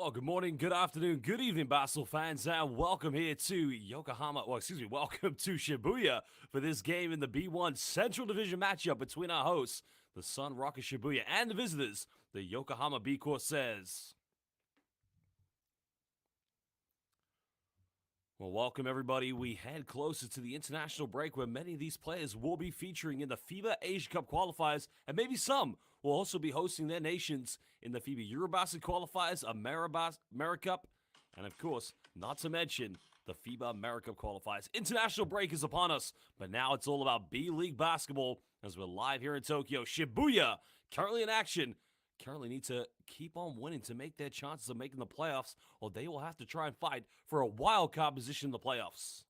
Well, good morning, good afternoon, good evening, basketball fans, and welcome here to Yokohama. Welcome to Shibuya for this game in the B1 Central Division matchup between our hosts, the SUNROCKERS Shibuya, and the visitors, the Yokohama B-CORSAIRS. Well, welcome everybody. We head closer to the international break where many of these players will be featuring in the FIBA Asia Cup qualifiers, and maybe some will also be hosting their nations in the FIBA Eurobasket qualifiers, AmeriCup, and of course, not to mention the FIBA AmeriCup qualifiers. International break is upon us, but now it's all about B-League basketball as we're live here in Tokyo. Shibuya currently in action. Currently need to keep on winning to make their chances of making the playoffs, or they will have to try and fight for a wild card position in the playoffs.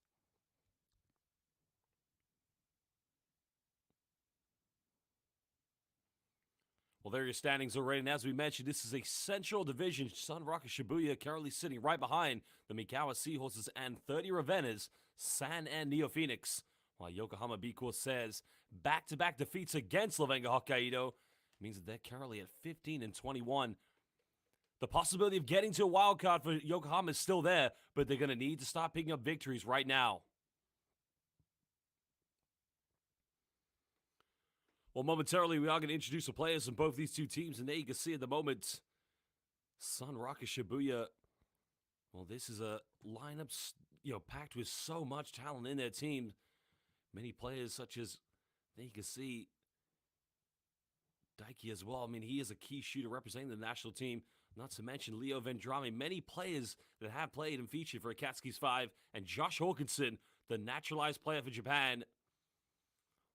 Well, there are your standings already, and as we mentioned, this is a Central Division. SUNROCKERS Shibuya currently sitting right behind the Mikawa Seahorses and 30 Ravennas, San and Neo Phoenix, while Yokohama B-CORSAIRS back-to-back defeats against Levenga Hokkaido means that they're currently at 15 and 21. The possibility of getting to a wild card for Yokohama is still there, but they're going to need to start picking up victories right now. Well, momentarily, we are going to introduce the players in both these two teams, and there you can see at the moment, SUNROCKERS Shibuya. Well, this is a lineup, packed with so much talent in their team. Many players such as, there you can see, Daiki as well. I mean, he is a key shooter representing the national team. Not to mention Leo Vendrame. Many players that have played and featured for Akatsuki's 5. And Josh Hawkinson, the naturalized player for Japan.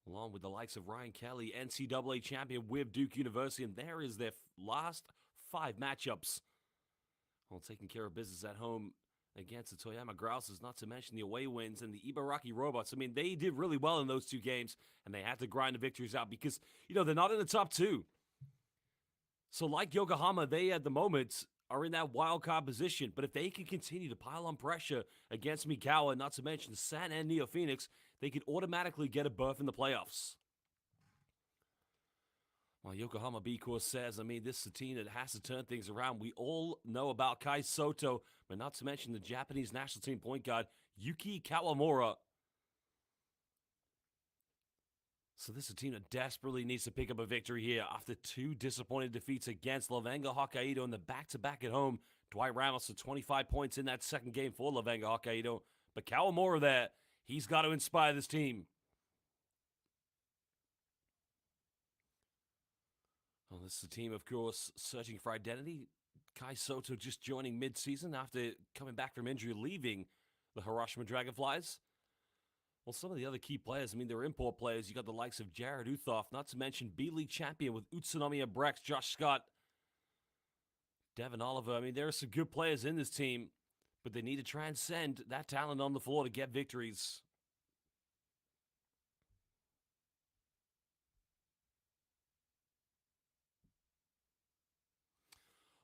Along with the likes of Ryan Kelly, NCAA champion with Duke University. And there is their last 5 matchups. While taking care of business at home against the Toyama Grouses, not to mention the away wins and the Ibaraki Robots. I mean, they did really well in those 2 games, and they had to grind the victories out because, they're not in the top 2. So like Yokohama, they at the moment are in that wild card position, but if they can continue to pile on pressure against Mikawa, not to mention San and Neo Phoenix, they could automatically get a berth in the playoffs. Well, Yokohama B-CORSAIRS, I mean, this is a team that has to turn things around. We all know about Kai Soto, but not to mention the Japanese national team point guard, Yuki Kawamura. So this is a team that desperately needs to pick up a victory here after 2 disappointing defeats against Levenga Hokkaido in the back-to-back at home. Dwight Ramos with 25 points in that second game for Levenga Hokkaido. But Kawamura there, he's got to inspire this team. Well, this is a team, of course, searching for identity. Kai Soto just joining mid-season after coming back from injury, leaving the Hiroshima Dragonflies. Well, some of the other key players, I mean, they're import players. You got the likes of Jared Uthoff, not to mention B-League champion with Utsunomiya Brex, Josh Scott, Devin Oliver. I mean, there are some good players in this team, but they need to transcend that talent on the floor to get victories.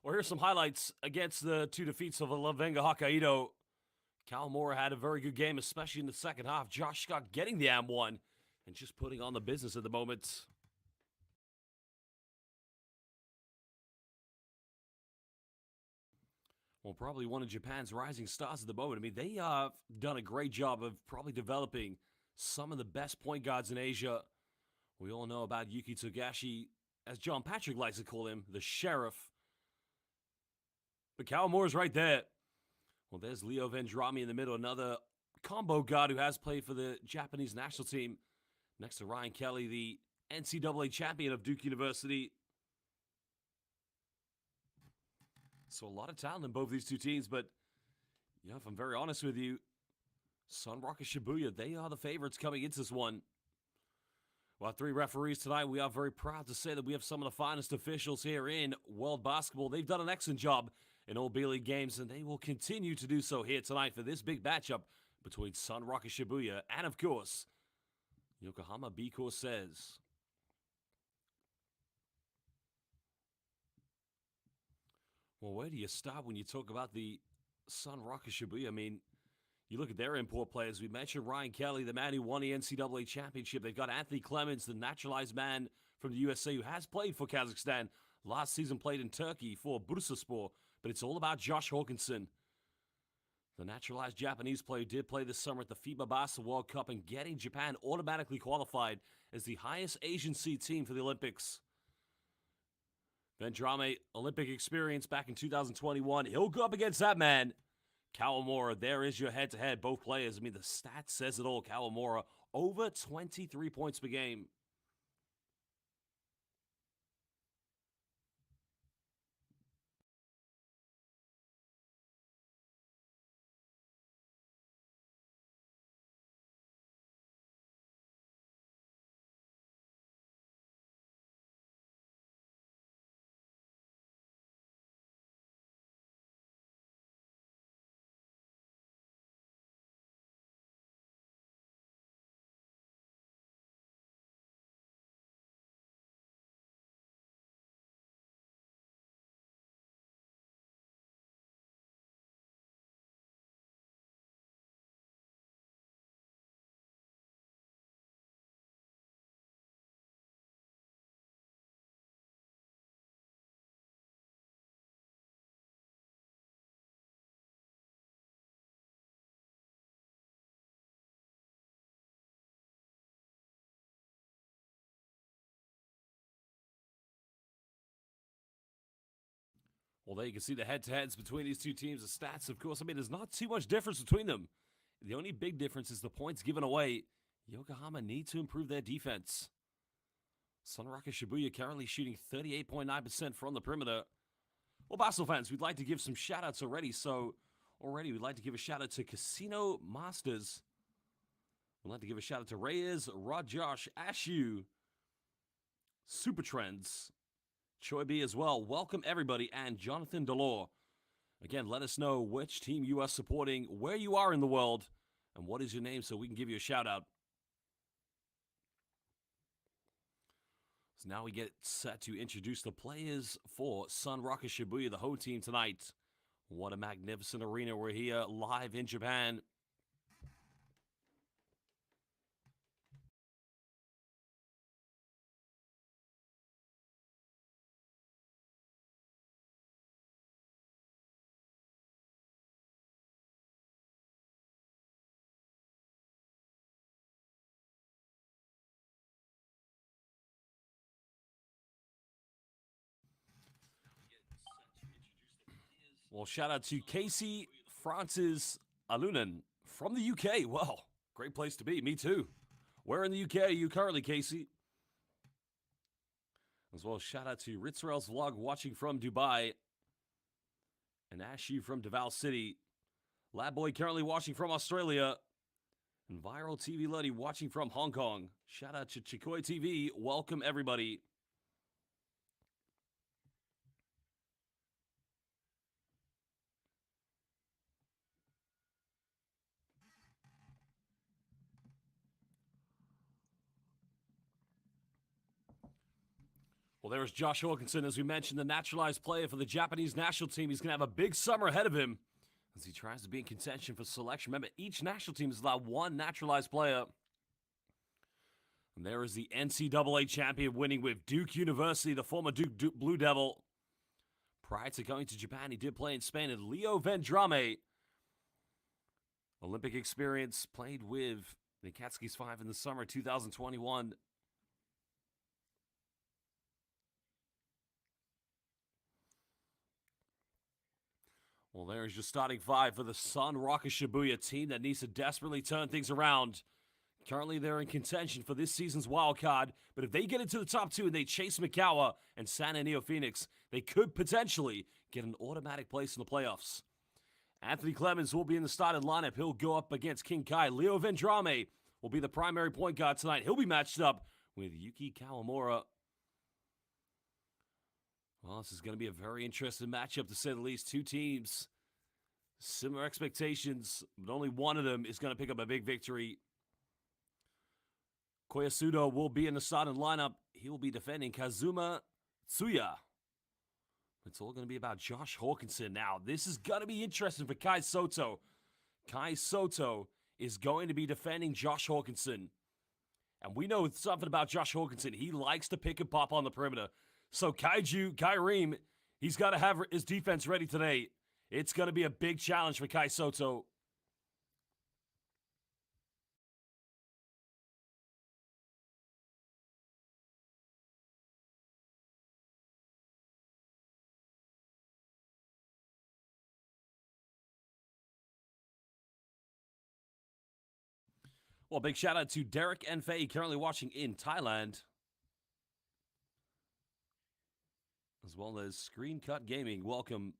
Well, here's some highlights against the 2 defeats of Levenga Hokkaido. Kawamura had a very good game, especially in the second half. Josh Scott getting the M1 and just putting on the business at the moment. Well, probably one of Japan's rising stars at the moment. I mean, they have done a great job of probably developing some of the best point guards in Asia. We all know about Yuki Togashi, as John Patrick likes to call him, the Sheriff. But Kawamura's right there. Well, there's Leo Vendrame in the middle, another combo guard who has played for the Japanese national team. Next to Ryan Kelly, the NCAA champion of Duke University. So a lot of talent in both these 2 teams, but if I'm very honest with you, SUNROCKERS Shibuya, they are the favorites coming into this one. Well, 3 referees tonight. We are very proud to say that we have some of the finest officials here in world basketball. They've done an excellent job in all B-League games, and they will continue to do so here tonight for this big matchup between SUNROCKERS Shibuya and, of course, Yokohama B-CORSAIRS. Well, where do you start when you talk about the SUNROCKERS Shibuya? I mean, you look at their import players. We mentioned Ryan Kelly, the man who won the NCAA championship. They've got Anthony Clemens, the naturalized man from the USA who has played for Kazakhstan. Last season played in Turkey for Bursaspor. but it's all about Josh Hawkinson. The naturalized Japanese player did play this summer at the FIBA Basketball World Cup and getting Japan automatically qualified as the highest Asian seed team for the Olympics. Vendrame, Olympic experience back in 2021. He'll go up against that man, Kawamura. There is your head-to-head, both players. I mean, the stats says it all. Kawamura, over 23 points per game. Well, there you can see the head-to-heads between these two teams. The stats, of course, I mean, there's not too much difference between them. The only big difference is the points given away. Yokohama need to improve their defense. SUNROCKERS Shibuya currently shooting 38.9% from the perimeter. Well, basketball fans, we'd like to give some shout-outs already. We'd like to give a shout-out to Casino Masters. We'd like to give a shout-out to Reyes, Rod Josh, Ashu, Super Trends, Choi B as well. Welcome, everybody, and Jonathan Delore. Again, let us know which team you are supporting, where you are in the world, and what is your name so we can give you a shout-out. So now we get set to introduce the players for SUNROCKERS Shibuya, the home team tonight. What a magnificent arena. We're here live in Japan. Well, shout out to Casey Francis Alunan from the UK. Well, great place to be. Me too. Where in the UK are you currently, Casey? As well, shout out to Ritzrell's Vlog watching from Dubai. And Ashu from Davao City. Labboy currently watching from Australia. And Viral TV Luddy watching from Hong Kong. Shout out to Chikoi TV. Welcome, everybody. Well, there's Josh Hawkinson, as we mentioned, the naturalized player for the Japanese national team. He's going to have a big summer ahead of him as he tries to be in contention for selection. Remember, each national team is allowed one naturalized player. And there is the NCAA champion winning with Duke University, the former Duke Blue Devil. Prior to going to Japan, he did play in Spain at Leo Vendrame. Olympic experience, played with the Akatsuki's 5 in the summer of 2021. Well, there's your starting 5 for the SUNROCKERS Shibuya team that needs to desperately turn things around. Currently, they're in contention for this season's wild card, but if they get into the top 2 and they chase Mikawa and San Antonio Phoenix, they could potentially get an automatic place in the playoffs. Anthony Clemens will be in the starting lineup. He'll go up against King Kai. Leo Vendrame will be the primary point guard tonight. He'll be matched up with Yuki Kawamura. Well, this is going to be a very interesting matchup, to say the least. Two teams, similar expectations, but only one of them is going to pick up a big victory. Koyasudo will be in the starting lineup. He will be defending Kazuma Tsuya. It's all going to be about Josh Hawkinson now. This is going to be interesting for Kai Soto. Kai Soto is going to be defending Josh Hawkinson. And we know something about Josh Hawkinson. He likes to pick and pop on the perimeter. So Kaiju Kaireem He's got to have his defense ready today. It's going to be a big challenge for Kai Soto. Well, big shout out to Derek and Faye, currently watching in Thailand, as well as Screen Cut Gaming. Welcome.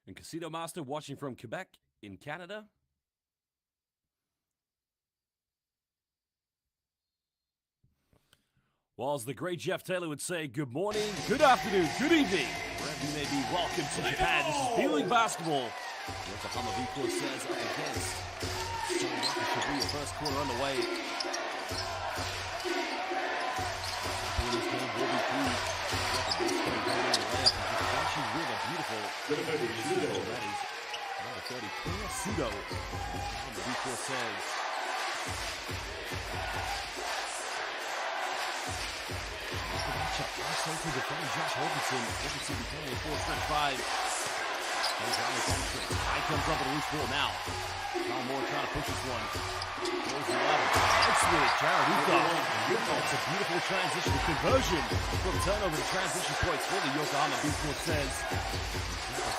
And Casino Master watching from Quebec in Canada. Well, as the great Jeff Taylor would say, good morning, good afternoon, good evening, wherever you may be. Welcome to Japan. This is B.LEAGUE basketball. Yokohama B-CORSAIRS up against SUNROCKERS. Shibuya, first quarter underway. This game will be key. Finishing with a beautiful shooter. That is number 30, Psudo. B-CORSAIRS. Matchup. Defending Josh Hawkinson. Hawkinson becoming a 4-stretch 5. High comes up with a loose ball now. Kyle Moore trying to push this one. Goes the ladder. That's with it. Jared Uka. It's a beautiful transition. The conversion from turnover to transition points for the Yokohama B-CORSAIRS.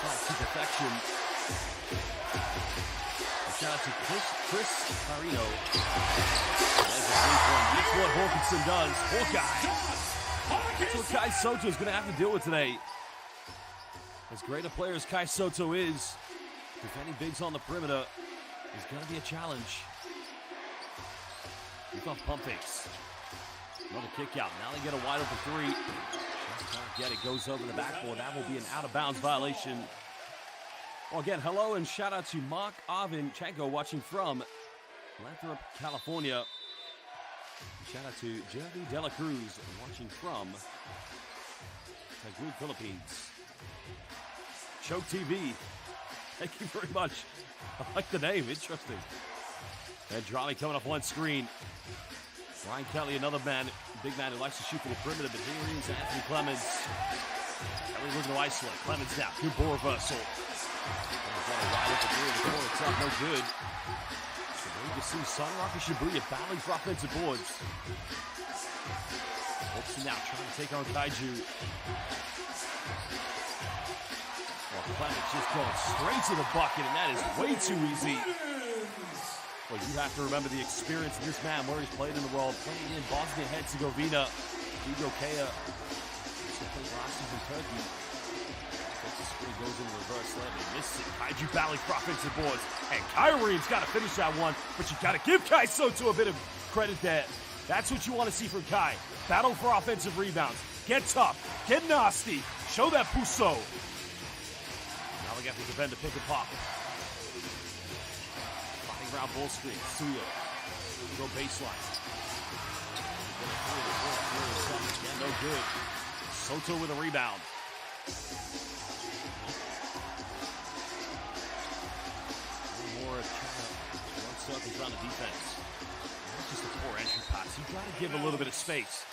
To perfection. Shout out to Chris Carino. There's a 3-point. That's what Hawkinson does. Hawkeye. That's what Kai Soto is going to have to deal with today. As great a player as Kai Soto is, defending bigs on the perimeter is going to be a challenge. He's off pump fakes. Another kick out. Now they get a wide open 3. Just can't get it. Goes over the backboard. That will be an out of bounds violation. Well, again, hello and shout out to Mark Arvinchenko watching from Lathrop, California. Shout out to Jeremy De La Cruz watching from Taguig, Philippines. Choke TV. Thank you very much. I like the name. Interesting. And Drami coming up on screen. Ryan Kelly, another man, big man who likes to shoot from the perimeter, but here he is, Anthony Clemens. Kelly looking to isolate. Clemens now. Good ball reversal. Got a wide open 3 in the corner. It's up. No good. So there you can see SUNROCKERS Shibuya battling for offensive boards. Hopes now trying to take on Kaiju. Clemens just going straight to the bucket, and that is way too easy. Well, you have to remember the experience of this man, where he's played in the world, playing in Bosnia-Herzegovina. Hugo Kea played last season in Turkey. The screen goes in reverse leg. They miss it. Kaiju battling for offensive boards. And Kyrie's got to finish that one, but you got to give Kai Soto a bit of credit there. That's what you want to see from Kai. Battle for offensive rebounds. Get tough. Get nasty. Show that puso. Now we got the defender pick and pop. Fighting around ball screen. Suya. Go baseline. Yeah, no good. Soto with a rebound. One more one circles around the defense. That's just a poor entry pass. You got to give a little bit of space.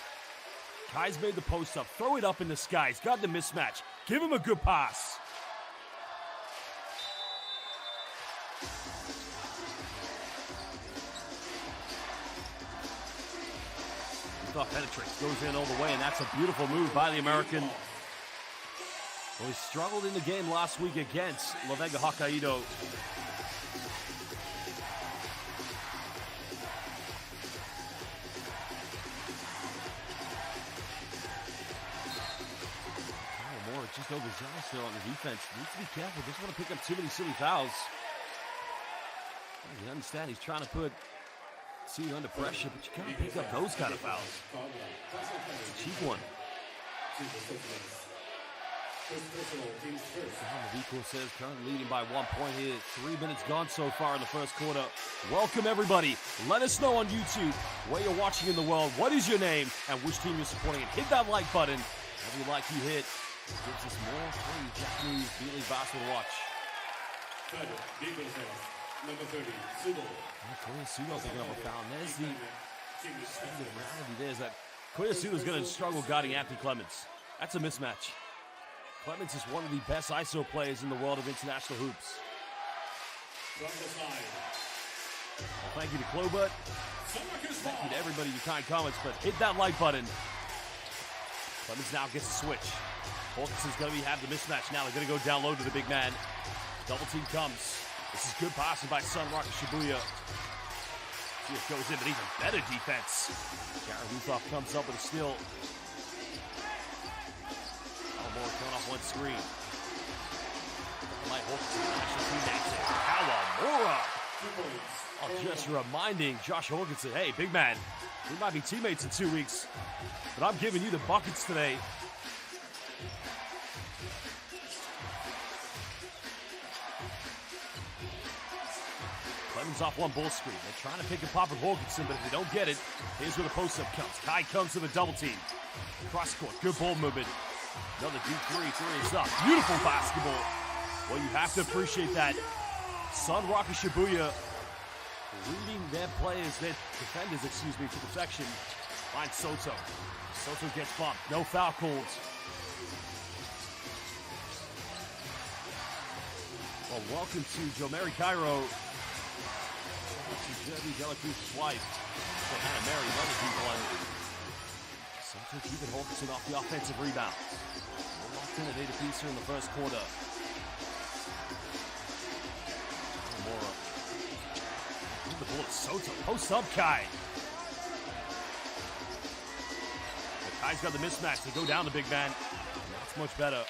Kai's made the post up. Throw it up in the sky. He's got the mismatch. Give him a good pass. Penetrates, goes in all the way, and that's a beautiful move by the American. Well, he struggled in the game last week against La Vega Hokkaido. Moore just overzealous there on the defense. Needs to be careful. Doesn't want to pick up too many silly fouls. You understand he's trying to put Suya under pressure, but you can't pick up those kind of fouls. It's a cheap one. The B-CORSAIRS currently leading by 1 point here. 3 minutes gone so far in the first quarter. Welcome, everybody. Let us know on YouTube where you're watching in the world. What is your name and which team you're supporting? And hit that like button. Every like you hit gives us more free Japanese B.LEAGUE basketball to watch. Number 30, Sudo. Sudo picking up a foul. There's the standard reality. There's that Koyasuda's going to struggle guarding Anthony Clements. That's a mismatch. Clements is one of the best ISO players in the world of international hoops. Well, thank you to Clobert. Thank you to everybody who kind comments, but hit that like button. Clements now gets a switch. Hawkinson's going to have the mismatch now. They're going to go down low to the big man. Double team comes. This is good passing by SUNROCKERS Shibuya. See if it goes in, but even better defense. Jared Ruthoff comes up with a steal. More coming off one screen. Mike Hawkinson, national team, that's it. Kawamura. Oh, just reminding Josh Hawkinson, hey, big man, we might be teammates in 2 weeks, but I'm giving you the buckets today. Clemens off one ball screen. They're trying to pick and pop with Hawkinson, but if they don't get it, here's where the post-up comes. Kai comes to the double team. Cross court, good ball movement. Another deep three is up. Beautiful basketball. Well, you have to appreciate that. SUNROCKERS Shibuya leading their players, their defenders, to perfection. Finds Soto. Soto gets bumped. No foul calls. Well, welcome to Jomari Cairo. To Jeremy Delacruz's wife. Say Hannah Mary, another deep one. Soto keeping Hawkinson off the offensive rebound. We're locked in at 8 apiece here in the first quarter. Mora. The ball to Soto. Post up Kai. But Kai's got the mismatch. They go down the big man. That's much better.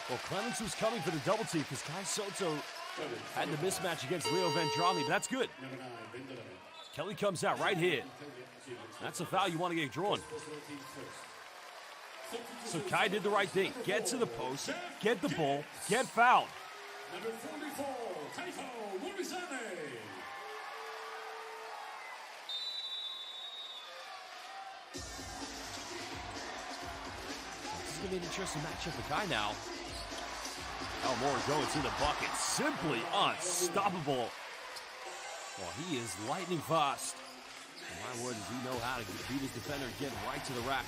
Well, Clemens was coming for the double team because Kai Soto had the mismatch against Leo Vendrami, but that's good. Kelly comes out right here. That's a foul you want to get drawn. So Kai did the right thing. Get to the post, get the ball, get fouled. Number 44, Kaito Wurizane. This is going to be an interesting matchup for Kai now. Mora going to the bucket. Simply unstoppable. Well, he is lightning fast. My word, does he know how to beat his defender and get right to the rack.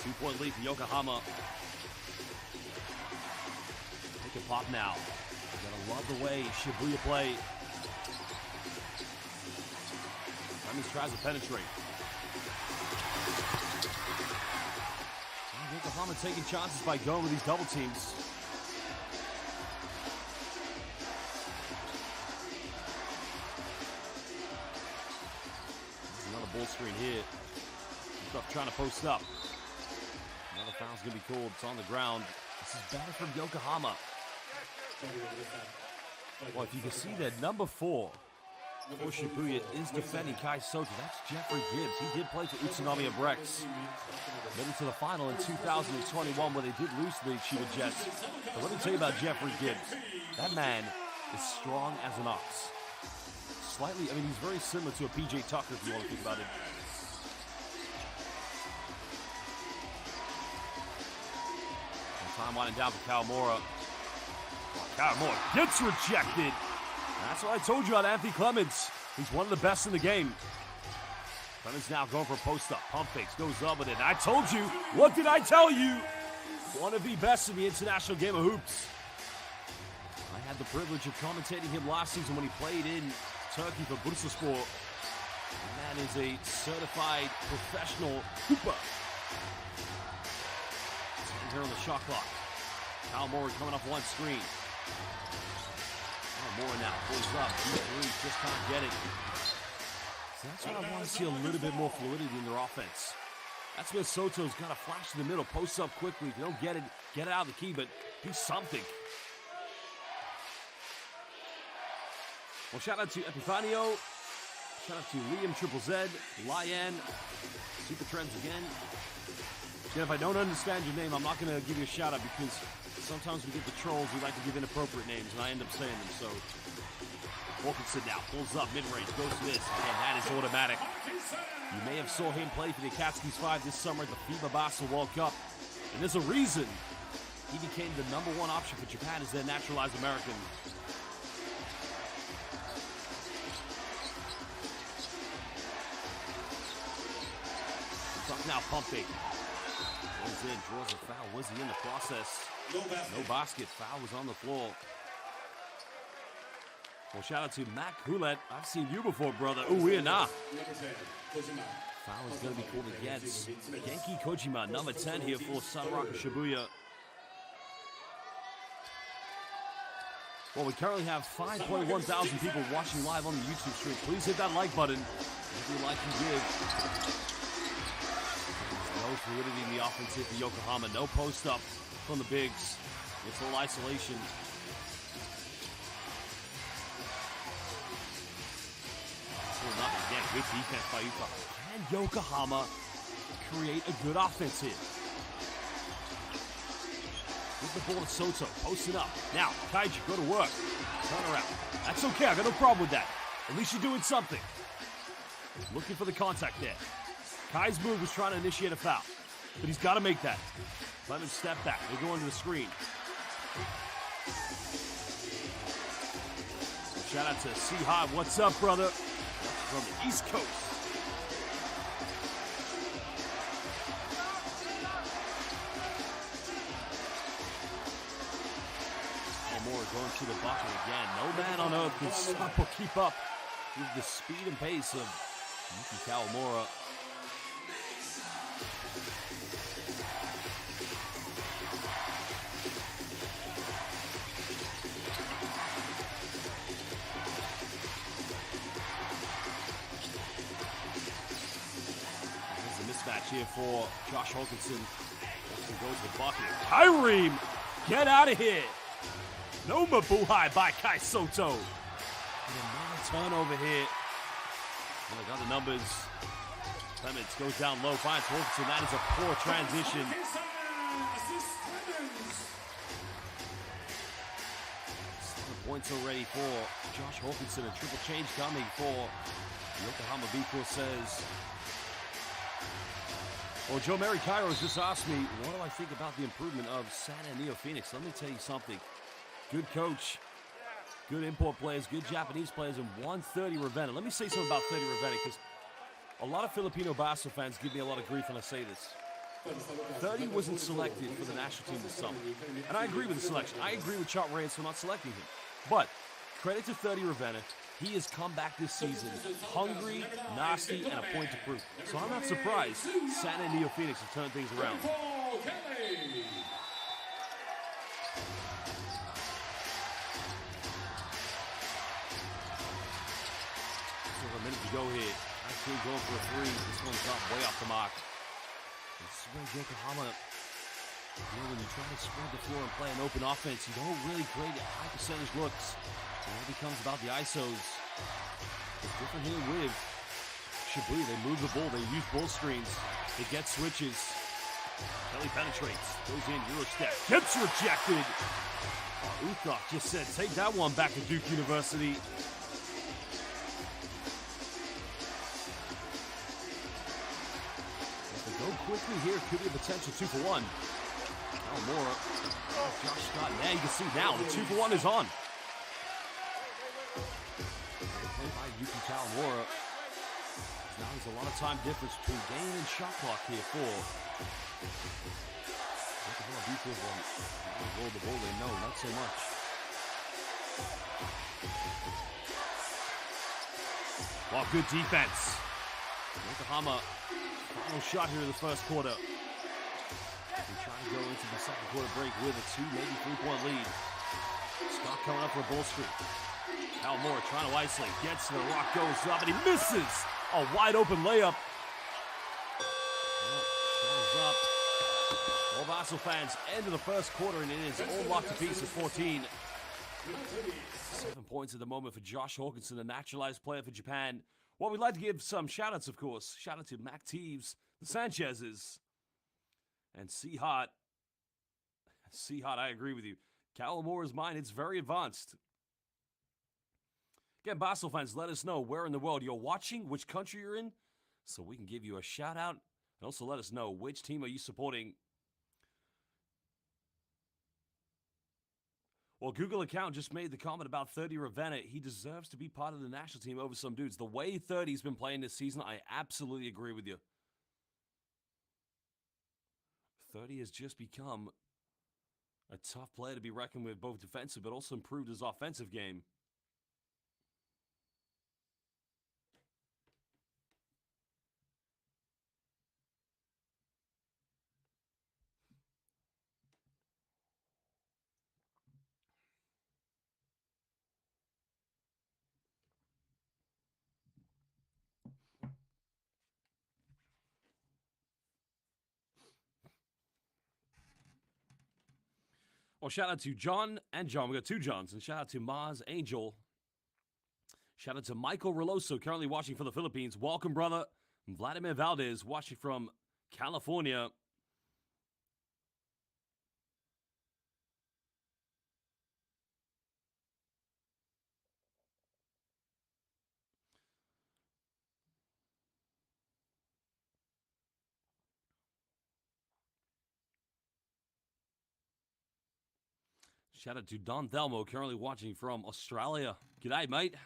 2-point lead for Yokohama. Take a pop now. You're gonna love the way Shibuya play. Clemens tries to penetrate. And Yokohama taking chances by going with these double teams. Ball screen here. Stuff trying to post up. Another foul's gonna be called. It's on the ground. This is better from Yokohama. Well, if you can see that number 4 for Shibuya is defending Kai Soto. That's Jeffrey Gibbs. He did play for Utsunomiya Brex. Made it to the final in 2021 where they did lose to the Chiba Jets. But let me tell you about Jeffrey Gibbs. That man is strong as an ox. Slightly, I mean, he's very similar to a PJ Tucker if you want to think about it. And time winding down for Kawamura. Kawamura gets rejected. That's what I told you about Anthony Clements. He's one of the best in the game. Clements now going for a post-up. Pump fakes, goes up with it. I told you. What did I tell you? One of the best in the international game of hoops. I had the privilege of commentating him last season when he played in Turkey for Bursaspor. The man is a certified professional hooper. Sitting here on the shot clock. Kawamura coming off one screen. Kawamura now pulls up. Deep just can't get it. So that's what I want to see, a little bit more fluidity in their offense. That's where Soto's got to flash in the middle, post up quickly. If you don't get it out of the key, but do something. Well, shout out to Epifanio. Shout out to Liam Triple Z, Lyan, Super Trends again. Again, if I don't understand your name, I'm not going to give you a shout out because sometimes we get the trolls who like to give inappropriate names and I end up saying them. So, Wilkinson now pulls up mid-range, goes to this. Again, that is automatic. You may have saw him play for the Akatsuki's 5 this summer at the FIBA Basketball World Cup. And there's a reason he became the #1 option for Japan as their naturalized American. now pumping. Goes in, draws a foul. Was he in the process? No basket. Foul was on the floor. Well, shout out to Mac Hulett. I've seen you before, brother. Ooh, we're not. Foul is going to be called against Genki Kojima, number 10 here for SUNROCKERS Shibuya. Well, we currently have 5.1 thousand people watching live on the YouTube stream. Please hit that like button. If you like and give. No fluidity in the offense here for Yokohama. No post up from the bigs. It's all isolation. Still nothing again. Good defense by Utah. Can Yokohama create a good offense here? Give the ball to Soto, posting up. Now, Kaiju, go to work. Turn around. That's okay, I got no problem with that. At least you're doing something. Looking for the contact there. Kai's move was trying to initiate a foul, but he's got to make that. Let him step back. They go into the screen. Shout out to C-High. What's up, brother? From the East Coast. Going to the bucket again. No man on earth can stop or keep up with the speed and pace of Yuki Kawamura. There's a mismatch here for Josh Hawkinson. Hawkinson goes to the bucket. Kyreem, get out of here. No Mabuhay by Kai Soto. And another turnover here. Well, they got the numbers. Clements goes down low, finds Hawkinson. That is a poor transition. 7 points already for Josh Hawkinson. A triple change coming for Yokohama B-CORSAIRS. Well, Joe Mary Cairo has just asked me, what do I think about the improvement of San Antonio Phoenix? Let me tell you something. Good coach, good import players, good Japanese players, and 130 Ravenna. Let me say something about 30 Ravenna, because a lot of Filipino basketball fans give me a lot of grief when I say this. 30 wasn't selected for the national team this summer. And I agree with the selection. I agree with Chart Reyes for not selecting him. But credit to 30 Ravenna. He has come back this season hungry, nasty, and a point to prove. So I'm not surprised San Antonio Phoenix have turned things around. A minute to go here. Actually going for a three. This one's up way off the mark. And spread Yokohama. You know, when you try to spread the floor and play an open offense, you don't really create high percentage looks. It all becomes about the ISOs. It's different here with Shibuya. They move the ball. They use ball screens. They get switches. Kelly penetrates. Goes in. Euro step. Gets rejected. Uthok just said, take that one back to Duke University. Go quickly here, could be a potential 2-for-1. Kawamura, Josh Scott, now you can see now, the 2-for-1 is on. Played by Yuki Kawamura. Now there's a lot of time difference between game and shot clock here for roll the ball in, no, not so much. Wow, good defense. Yokohama. Final shot here in the first quarter. We're trying to go into the second quarter break with a 2, maybe 3-point lead. Scott coming up for a ball screen. Kawamura trying to isolate. Gets to the rock, goes up, and he misses. A wide open layup. Shows up. All Basel fans, end of the first quarter, and it is all locked to pieces at 14. 7 points at the moment for Josh Hawkinson, the naturalized player for Japan. Well, we'd like to give some shout-outs, of course. Shout-out to Mac Teves, the Sanchez's, and C-Hot. C-Hot, I agree with you. Kawamura's mine, it's very advanced. Again, Basel fans, let us know where in the world you're watching, which country you're in, so we can give you a shout-out. And also let us know which team are you supporting. Well, Google account just made the comment about 30 Ravenna. He deserves to be part of the national team over some dudes. The way 30's been playing this season, I absolutely agree with you. 30 has just become a tough player to be reckoned with, both defensive but also improved his offensive game. Well, shout out to John and John. We got two Johns. And shout out to Maz Angel. Shout out to Michael Reloso, currently watching from the Philippines. Welcome, brother. And Vladimir Valdez, watching from California. Shout out to Don Thelmo, currently watching from Australia. G'day, mate.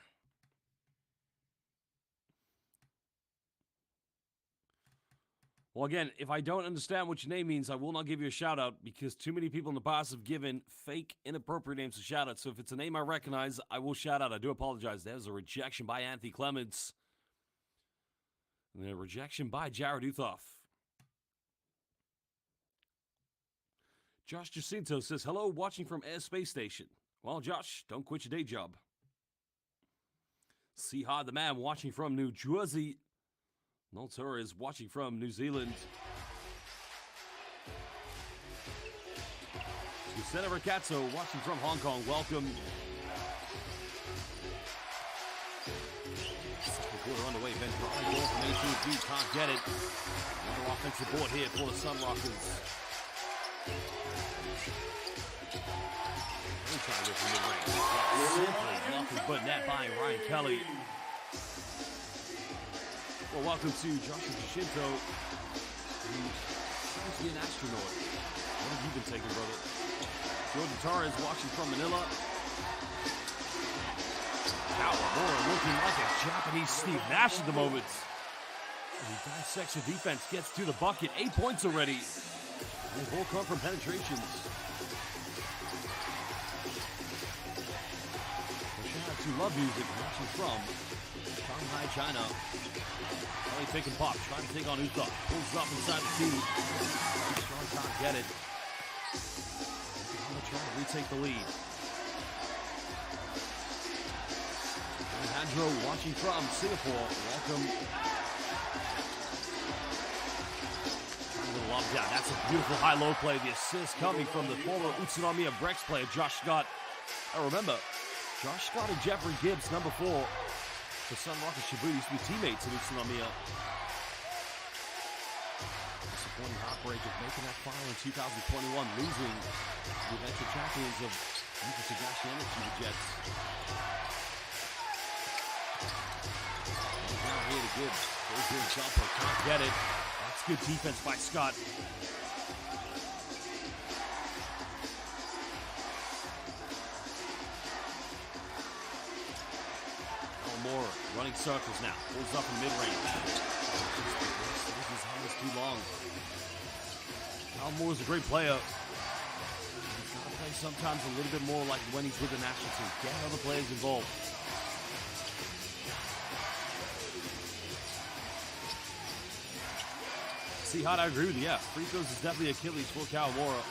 Well, again, if I don't understand what your name means, I will not give you a shout-out because too many people in the past have given fake, inappropriate names to shout-out. So if it's a name I recognize, I will shout out. I do apologize. There's a rejection by Anthony Clements. And a rejection by Jared Uthoff. Josh Jacinto says, hello, watching from Air Space Station. Well, Josh, don't quit your day job. See Hard the Man watching from New Jersey. Noel Torres watching from New Zealand. Susana Ricazzo watching from Hong Kong. Welcome. Second quarter underway. Ben Bryant goal from AT&T. Can't get it. Another offensive board here for the SUNROCKERS. Trying to go from mid-range. Simply nothing but net by Ryan Kelly. Well, welcome to Joshua Jacinto, who tries to be an astronaut. What have you been taking, brother? Jordan Torres watching from Manila. Kawamura looking like a Japanese Steve Nash at the moment. He dissects the defense, gets to the bucket. 8 points already. And ball come from penetrations. To Love Music, watching from Shanghai, China. Kelly taking pop, trying to take on Utah. Pulls up inside the team. Strong can't get it. Yokohama trying to retake the lead. Alejandro watching from Singapore. Welcome. A little up down. That's a beautiful high-low play. The assist coming from the former Utsunomiya Brex player, Josh Scott. I remember. Josh Scott and Jeffrey Gibbs, number 4. The SUNROCKERS Shibuya used to be teammates in Utsunomiya. Disappointing heartbreak of making that final in 2021, losing the eventual champions of Yuka Tagashi Energy, the Jets. Down here to Gibbs. Goes to himself, but can't get it. That's good defense by Scott. Moore running circles now. Pulls up in mid-range. His hand is too long. Al Moore's a great player. He's got to play sometimes a little bit more like when he's with the national team. Get other players involved. See how I agree with you. Yeah, free throws is definitely Achilles for Kawamura.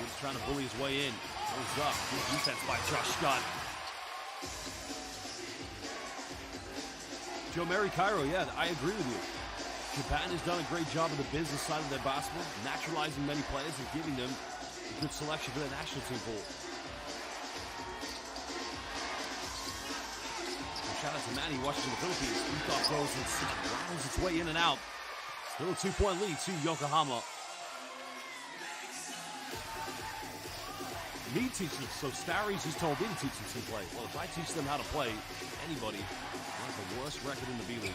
He's trying to bully his way in. Pulls up. Good defense by Josh Scott. Joe Mary Cairo, yeah, I agree with you. Japan has done a great job of the business side of their basketball, naturalizing many players and giving them a good selection for their national team pool. Shout out to Manny watching the Philippines. Utah goes and rattles its way in and out. Still a 2-point lead to Yokohama. Me teaching, so Starry's just told me to teach them to play. Well, if I teach them how to play, anybody, I have the worst record in the B-League.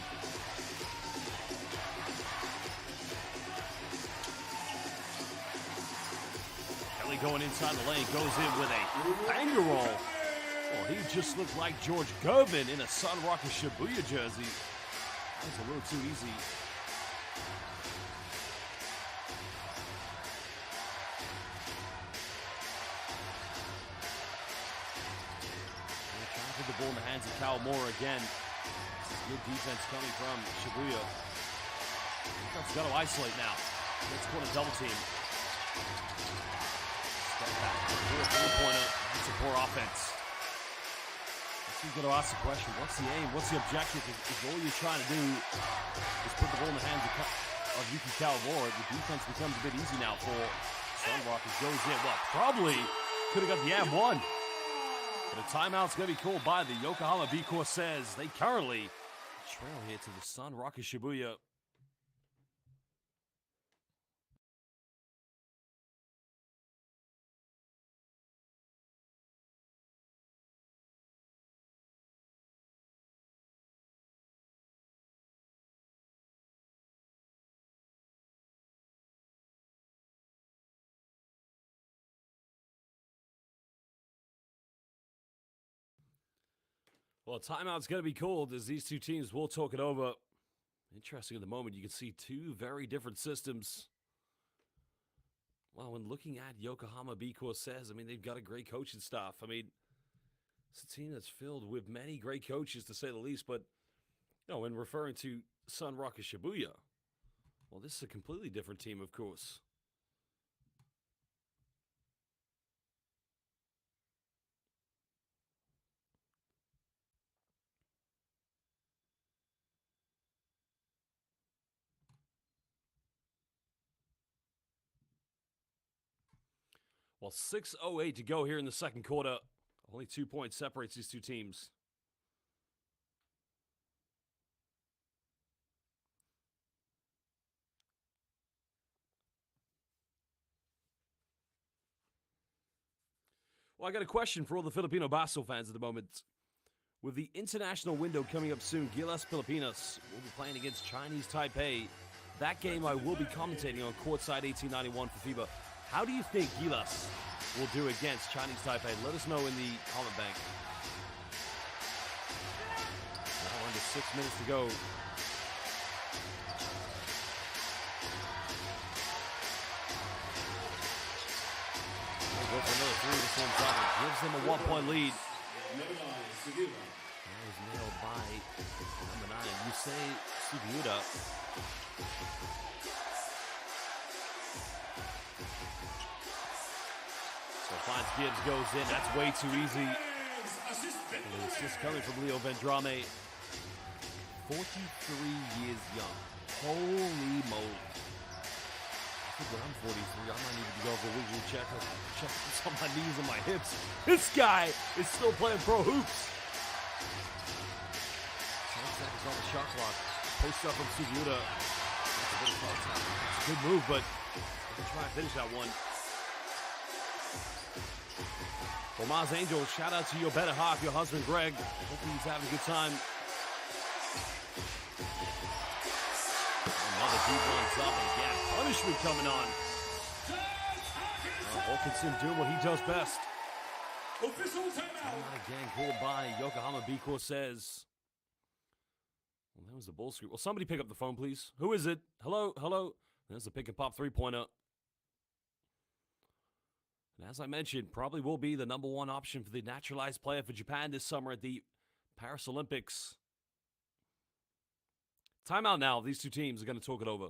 Kelly going inside the lane, goes in with a banger roll. Oh, he just looked like George Gervin in a SUNROCKERS Shibuya jersey. That was a little too easy. put the ball in the hands of Kawamura again. Good defense coming from Shibuya. Defense got to isolate now. Let's call a double team. Step back. Three-pointer. That's a poor offense. So you've got to ask the question, what's the aim? What's the objective? If all you're trying to do is put the ball in the hands of Yuki Kawamura, the defense becomes a bit easy now for SUNROCKERS. Goes in. Well, probably could have got the M1. But a timeout's going to be called by the Yokohama B-CORSAIRS. They currently trail here to the SUNROCKERS Shibuya. Well, timeout's going to be called as these two teams will talk it over. Interesting at the moment, you can see two very different systems. Well, when looking at Yokohama B-CORSAIRS, I mean, they've got a great coaching staff. I mean, it's a team that's filled with many great coaches, to say the least. But, you know, when referring to SUNROCKERS Shibuya, well, this is a completely different team, of course. Well, 6:08 to go here in the second quarter. Only 2 points separates these two teams. Well, I got a question for all the Filipino basketball fans at the moment. With the international window coming up soon, Gilas Pilipinas will be playing against Chinese Taipei. That game I will be commentating on Courtside 1891 for FIBA. How do you think Gilas will do against Chinese Taipei? Let us know in the comment bank. Now under 6 minutes to go. Go for another three. This one's up. Gives them a 1-point lead. That was nailed by number 9. Yusei Sugiura. So finds Gibbs, goes in. That's way too easy. And the assist coming from Leo Vendrame. 43 years young. Holy moly. I think when I'm 43, I might need to go for a visual check on my knees and my hips. This guy is still playing pro hoops. 10 seconds on the shot clock. Post up from Sugiura. That's a bit of foul time. It's a good move, but we'll try and finish that one. Well, Mars Angel, shout out to your better half, your husband Greg. Hope he's having a good time. Another deep one's up, and yeah, punishment coming on. Hawkinson doing what he does best. Official timeout. Timeout again called by Yokohama B-CORSAIRS. Well, that was the bull screen. Well, somebody pick up the phone, please. Who is it? Hello, hello. There's the pick and pop three-pointer. And as I mentioned, probably will be the number one option for the naturalized player for Japan this summer at the Paris Olympics. Timeout now. These two teams are going to talk it over.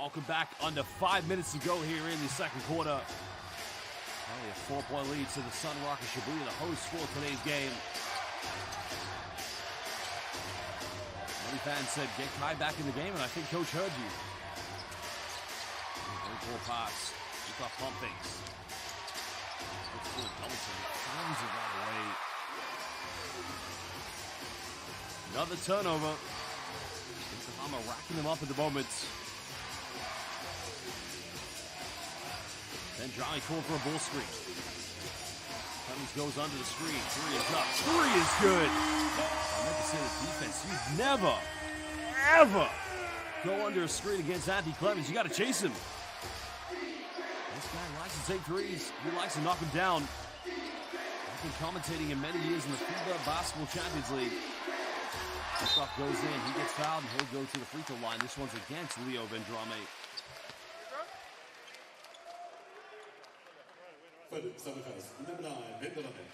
Welcome back. Under 5 minutes to go here in the second quarter. Only a 4-point lead to the SUNROCKERS Shibuya, the hosts for today's game. Many fans said, get Kai back in the game, and I think Coach heard you. Very poor pass. Just off pump fakes. Looks for Donaldson. Finds it right away. Another turnover. Yokohama racking them up at the moment. Then Johnny called for a bull screen. Cummings goes under the screen. Three is up. Three is good. I meant to say the defense. You never, ever go under a screen against Anthony Clemens. You got to chase him. This guy likes to take threes. He likes to knock him down. I've been commentating in many years in the FIBA Basketball Champions League. This stuff goes in. He gets fouled, and he'll go to the free throw line. This one's against Leo Vendrame. SUNROCKERS number 9, Vendrame.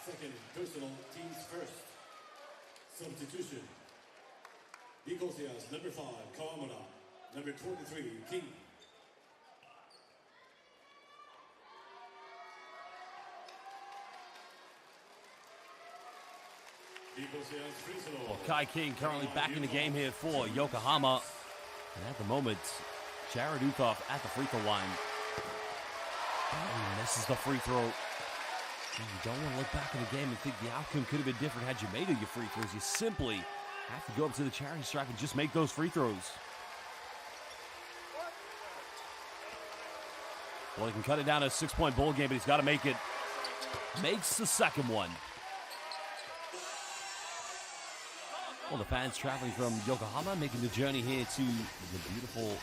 Second personal, teams first. Substitution. B.CORSAIRS number 5, Kawamura. Number 23, King. B.CORSAIRS free throw. Well, Kai King currently back in the game here for Yokohama. And at the moment, Jared Uthoff at the free throw line. Oh, he misses the free throw. You don't want to look back in the game and think the outcome could have been different had you made all your free throws. You simply have to go up to the charity stripe and just make those free throws. Well, he can cut it down to a 6-point ball game, but he's got to make it. Makes the second one. Well, the fans traveling from Yokohama making the journey here to the beautiful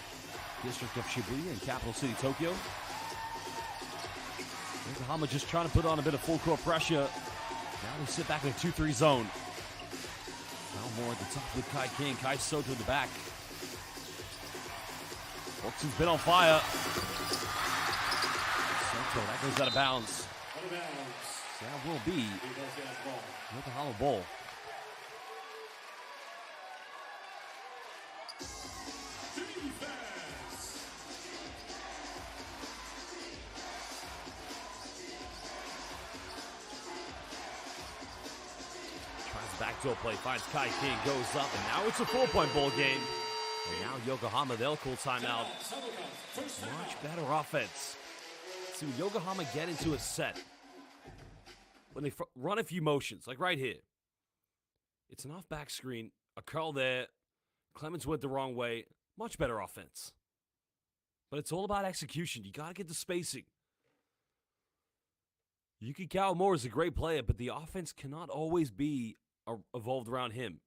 district of Shibuya in capital city Tokyo. Yokohama just trying to put on a bit of full court pressure. Now they sit back in a 2-3 zone. Now more at the top with Kai King. Kai Soto in the back. Brooks has been on fire. Soto, that goes out of bounds. Out of bounds. So that will be Yokohama ball. Backdoor play, finds Kai King, goes up, and now it's a 4-point ball game. And now Yokohama, they'll call timeout. Much better offense. See, when Yokohama get into a set, when they run a few motions, like right here, it's an off back screen, a curl there, Clemens went the wrong way, much better offense. But it's all about execution. You got to get the spacing. Yuki Kawamura is a great player, but the offense cannot always be evolved around him.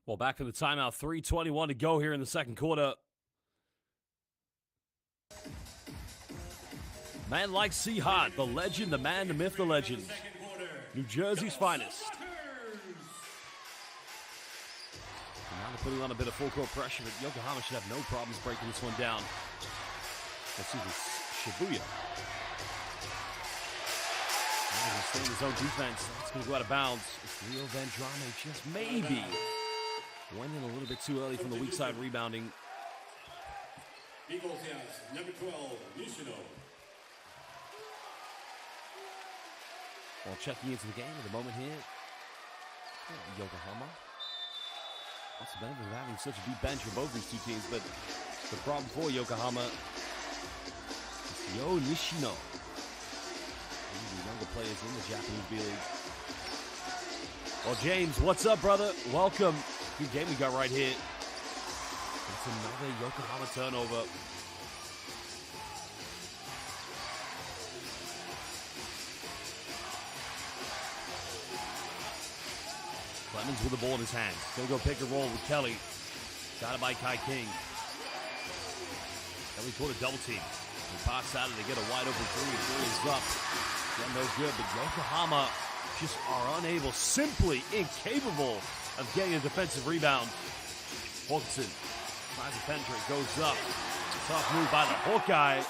Well, back for the timeout. 3:21 to go here in the second quarter. Man like C. Hart, the legend, the man, the myth, the legend. New Jersey's finest. And now they're putting on a bit of full court pressure, but Yokohama should have no problems breaking this one down. Let's see this Shibuya. He's staying in his own defense. That's going to go out of bounds. It's Leo Vendrame just maybe went in a little bit too early from the weak side rebounding. B.CORSAIRS number 12, Nishino. While checking into the game at the moment here, Yokohama. That's the benefit of having such a deep bench for both these two teams, but the problem for Yokohama is Yo Nishino. players in the Japanese B-League. Well, James, what's up, brother? Welcome. Good game we got right here. It's another Yokohama turnover. Clemens with the ball in his hands. Gonna go pick and roll with Kelly. Got it by Kai King. Kelly caught a double team. He pops out and they get a wide open three. Three is up. Yeah, no good, but Yokohama just are unable, simply incapable of getting a defensive rebound. Hawkinson tries to penetrate, goes up. Tough move by the Hawkeye.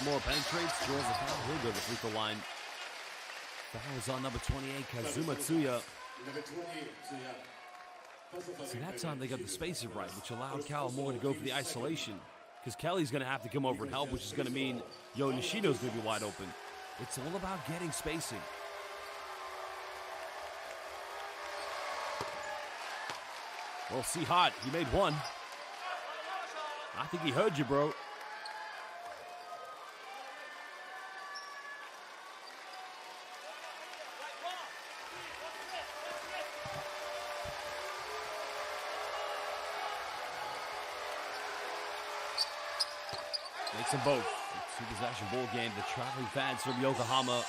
More penetrates, draws a foul. He'll go to the free throw line. Foul is on number 28, Kazuma Tsuya. See, that time they got the spacing right, which allowed Kawamura to go for the isolation. Because Kelly's going to have to come over and help, which is going to mean Nishino's going to be wide open. It's all about getting spacing. Well, see hot. He made one. I think he heard you, bro. Makes them both. Two-possession ball game. The traveling fans from Yokohama.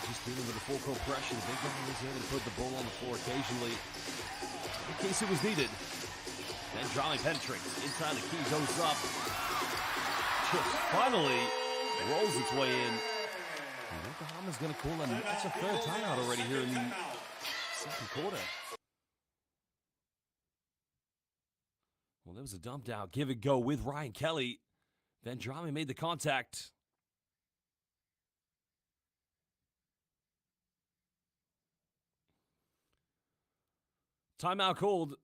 Just dealing with the full court pressure. The big guy was able to put the ball on the floor occasionally, in case it was needed. Then Drami penetrates. Inside the key goes up. Just finally rolls its way in. And Yokohama's going to call that's a third timeout already here in the second quarter. Well, there was a dump down. Give it go with Ryan Kelly. Vendrame made the contact. Timeout called.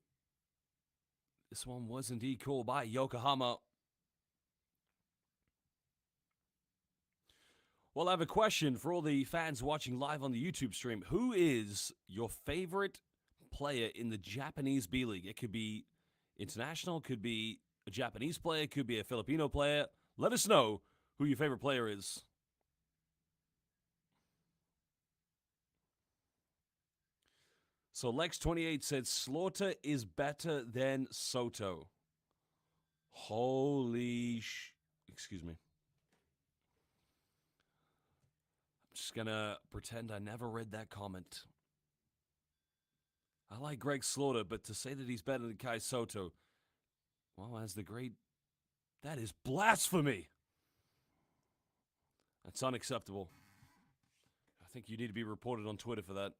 This one was indeed called by Yokohama. Well, I have a question for all the fans watching live on the YouTube stream. Who is your favorite player in the Japanese B-League? It could be international, could be a Japanese player, could be a Filipino player. Let us know who your favorite player is. So Lex28 said Slaughter is better than Soto. Excuse me. Just gonna pretend I never read that comment. I like Greg Slaughter, but to say that he's better than Kai Soto, well, as the great, that is blasphemy. That's unacceptable. I think you need to be reported on Twitter for that.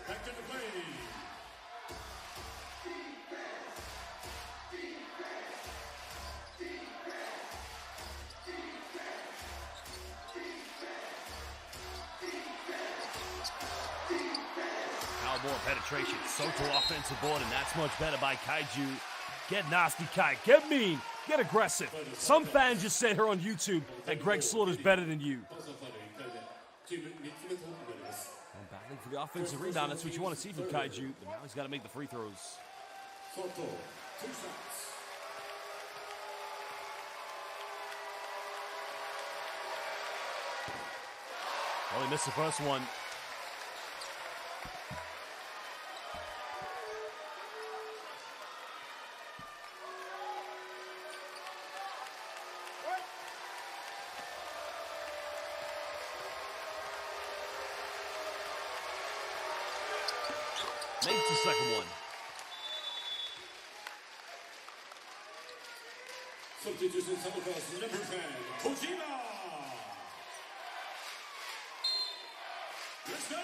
Back to the play. More penetration. Soto offensive board, and that's much better by Kaiju. Get nasty, Kai. Get mean. Get aggressive. Some fans just said here on YouTube that Greg Slaughter's better than you. I'm battling for the offensive rebound. That's what you want to see from Kaiju. But now he's got to make the free throws. Soto, 2 shots. Well, he missed the first one. Makes the second one. Substitution SUNROCKERS number 10, Kojima. Let's go.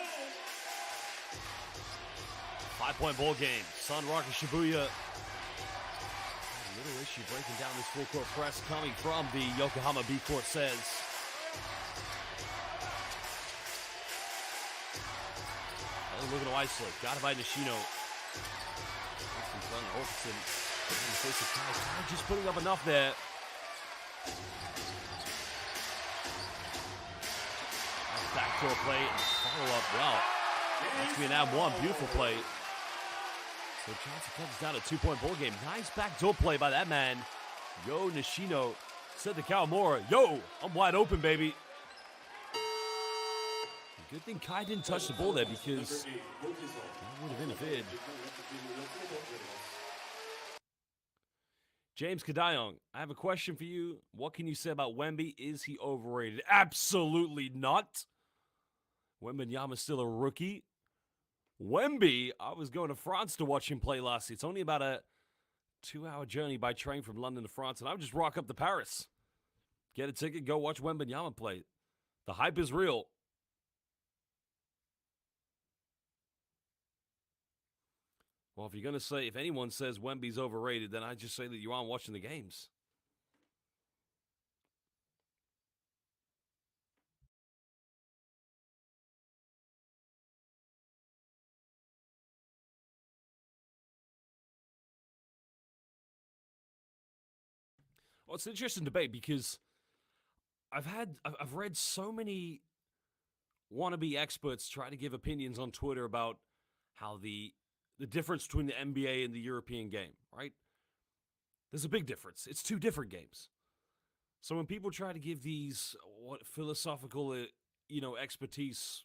5-point ball game. SUNROCKERS Shibuya. A little issue breaking down this full court press coming from the Yokohama B-CORSAIRS. looking to isolate. Got it by Nishino. Holton. Just putting up enough there. Backdoor play and follow up well. That's me now one. Beautiful play. So Johnson comes down a 2-point ball game. Nice backdoor play by that man. Yo Nishino said to Kawamura, yo, I'm wide open, baby. Good thing Kai didn't touch the ball there because that would have interfered. James Kadayong, I have a question for you. What can you say about Wemby? Is he overrated? Absolutely not. Wembanyama's still a rookie. Wemby, I was going to France to watch him play last year. It's only about a 2-hour journey by train from London to France, and I would just rock up to Paris. Get a ticket, go watch Wembanyama play. The hype is real. Well, if you're going to say, if anyone says Wemby's overrated, then I just say that you aren't watching the games. Well, it's an interesting debate because I've read so many wannabe experts try to give opinions on Twitter about how the difference between the NBA and the European game, right? There's a big difference. It's two different games. So when people try to give these philosophical, expertise,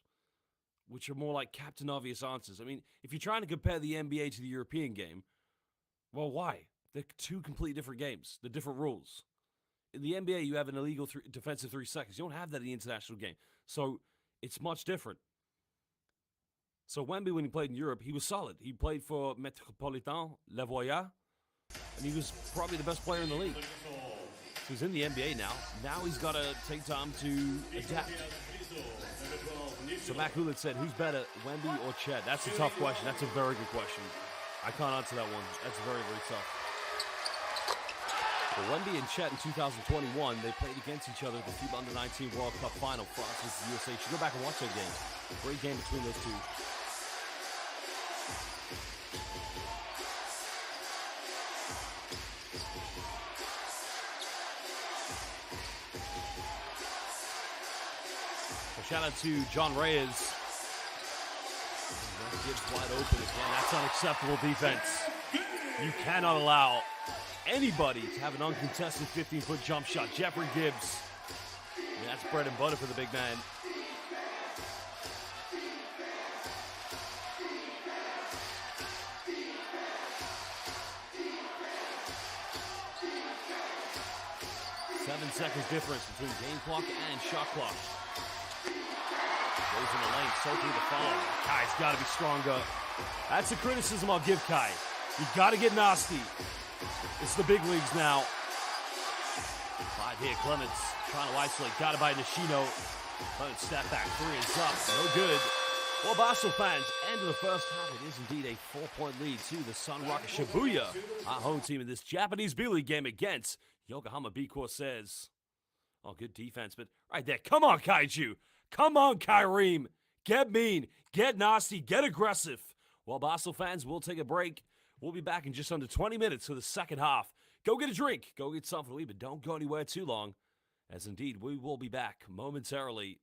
which are more like Captain Obvious answers. I mean, if you're trying to compare the NBA to the European game, well, why? They're two completely different games. They're different rules. In the NBA, you have an illegal defensive 3 seconds. You don't have that in the international game. So it's much different. So Wemby, when he played in Europe, he was solid. He played for Metropolitain, Levoya, and he was probably the best player in the league. So he's in the NBA now. Now he's got to take time to adapt. So Matt Hulit said, who's better, Wemby or Chet? That's a tough question. That's a very good question. I can't answer that one. That's very, very tough. Well, Wemby and Chet in 2021, they played against each other at the FIBA Under-19 World Cup Final. France versus the USA. You should go back and watch that game. Great game between those two. So shout out to John Reyes. Gibbs wide open again. That's unacceptable defense. You cannot allow anybody to have an uncontested 15-foot jump shot. Jeffrey Gibbs. And that's bread and butter for the big man. Seconds difference between game clock and shot clock. Goes in the lane, so through the follow. Kai's got to be stronger. That's the criticism I'll give Kai. You got to get nasty. It's the big leagues now. 5 here, Clements trying to isolate. Got it by Nishino. Clements step back, 3 is up. No good. Well, Basel fans, end of the first half. It is indeed a 4-point lead to the SUNROCKERS Shibuya, our home team in this Japanese B-League game against Yokohama B-CORSAIRS. Oh, good defense, but right there. Come on, Kaiju. Come on, Kyreem. Get mean. Get nasty. Get aggressive. Well, Basel fans, we'll take a break. We'll be back in just under 20 minutes for the second half. Go get a drink. Go get something to eat, but don't go anywhere too long, as indeed we will be back momentarily.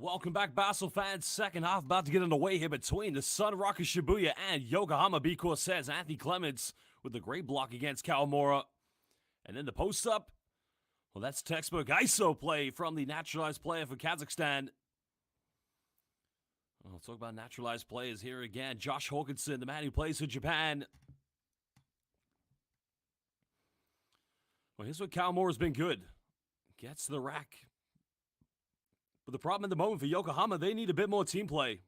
Welcome back, Basel fans. Second half about to get underway here between the SUNROCKERS Shibuya and Yokohama B-CORSAIRS. Anthony Clements with the great block against Kawamura. And then the post-up, well, that's textbook ISO play from the naturalized player for Kazakhstan. Well, let's talk about naturalized players here again. Josh Hawkinson, the man who plays for Japan. Well, here's what Kawamura's been good. Gets to the rack. But the problem at the moment for Yokohama, they need a bit more team play.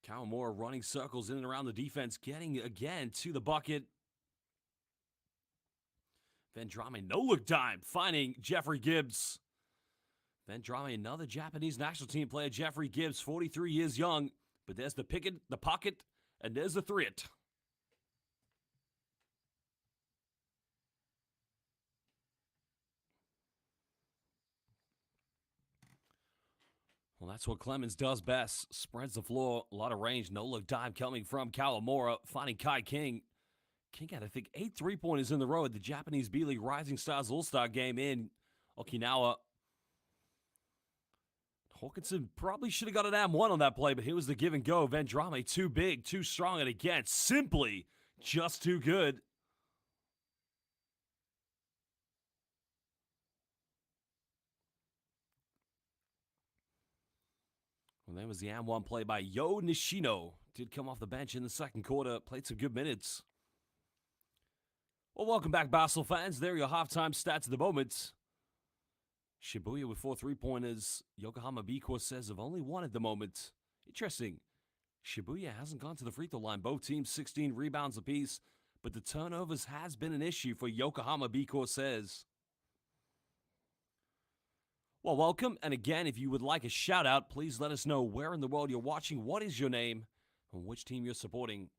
Kawamura running circles in and around the defense, getting again to the bucket. Vendrame, no-look dime, finding Jeffrey Gibbs. Vendrame, another Japanese national team player, Jeffrey Gibbs, 43 years young. But there's the picket, the pocket, and there's the three-it. Well, that's what Clemens does best. Spreads the floor, a lot of range, no-look dime coming from Kawamura, finding Kai King. King had, I think, 8 3-pointers in the row at the Japanese B.LEAGUE Rising Stars All-Star game in Okinawa. Hawkinson probably should have got an M1 on that play, but here was the give and go. Vendrame, too big, too strong, and again, simply just too good. Well, there was the M1 play by Yo Nishino. Did come off the bench in the second quarter, played some good minutes. Well, welcome back, Basel fans. There are your halftime stats at the moment. Shibuya with 4 3-pointers. Yokohama B-CORSAIRS have only 1 at the moment. Interesting. Shibuya hasn't gone to the free throw line. Both teams 16 rebounds apiece, but the turnovers has been an issue for Yokohama B-CORSAIRS. Well, welcome. And again, if you would like a shout out, please let us know where in the world you're watching, what is your name, and which team you're supporting.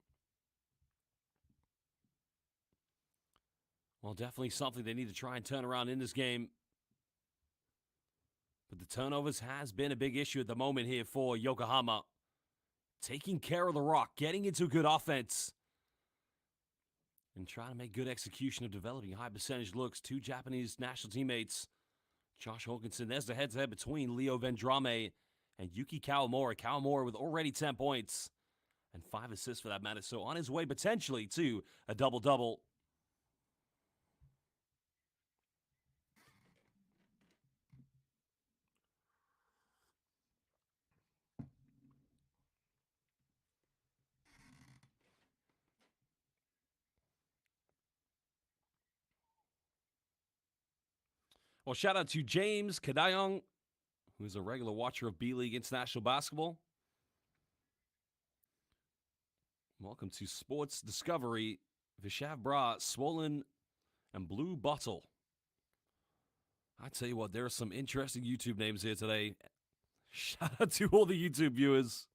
Well, definitely something they need to try and turn around in this game. But the turnovers has been a big issue at the moment here for Yokohama. Taking care of the rock, getting into good offense, and trying to make good execution of developing high percentage looks. 2 Japanese national teammates. Josh Hawkinson, there's the head-to-head between Leo Vendrame and Yuki Kawamura. Kawamura with already 10 points and 5 assists for that matter. So on his way potentially to a double-double. Well, shout out to James Kadayong, who's a regular watcher of B.LEAGUE International Basketball. Welcome to Sports Discovery, Vishav Bra, Swollen, and Blue Bottle. I tell you what, there are some interesting YouTube names here today. Shout out to all the YouTube viewers.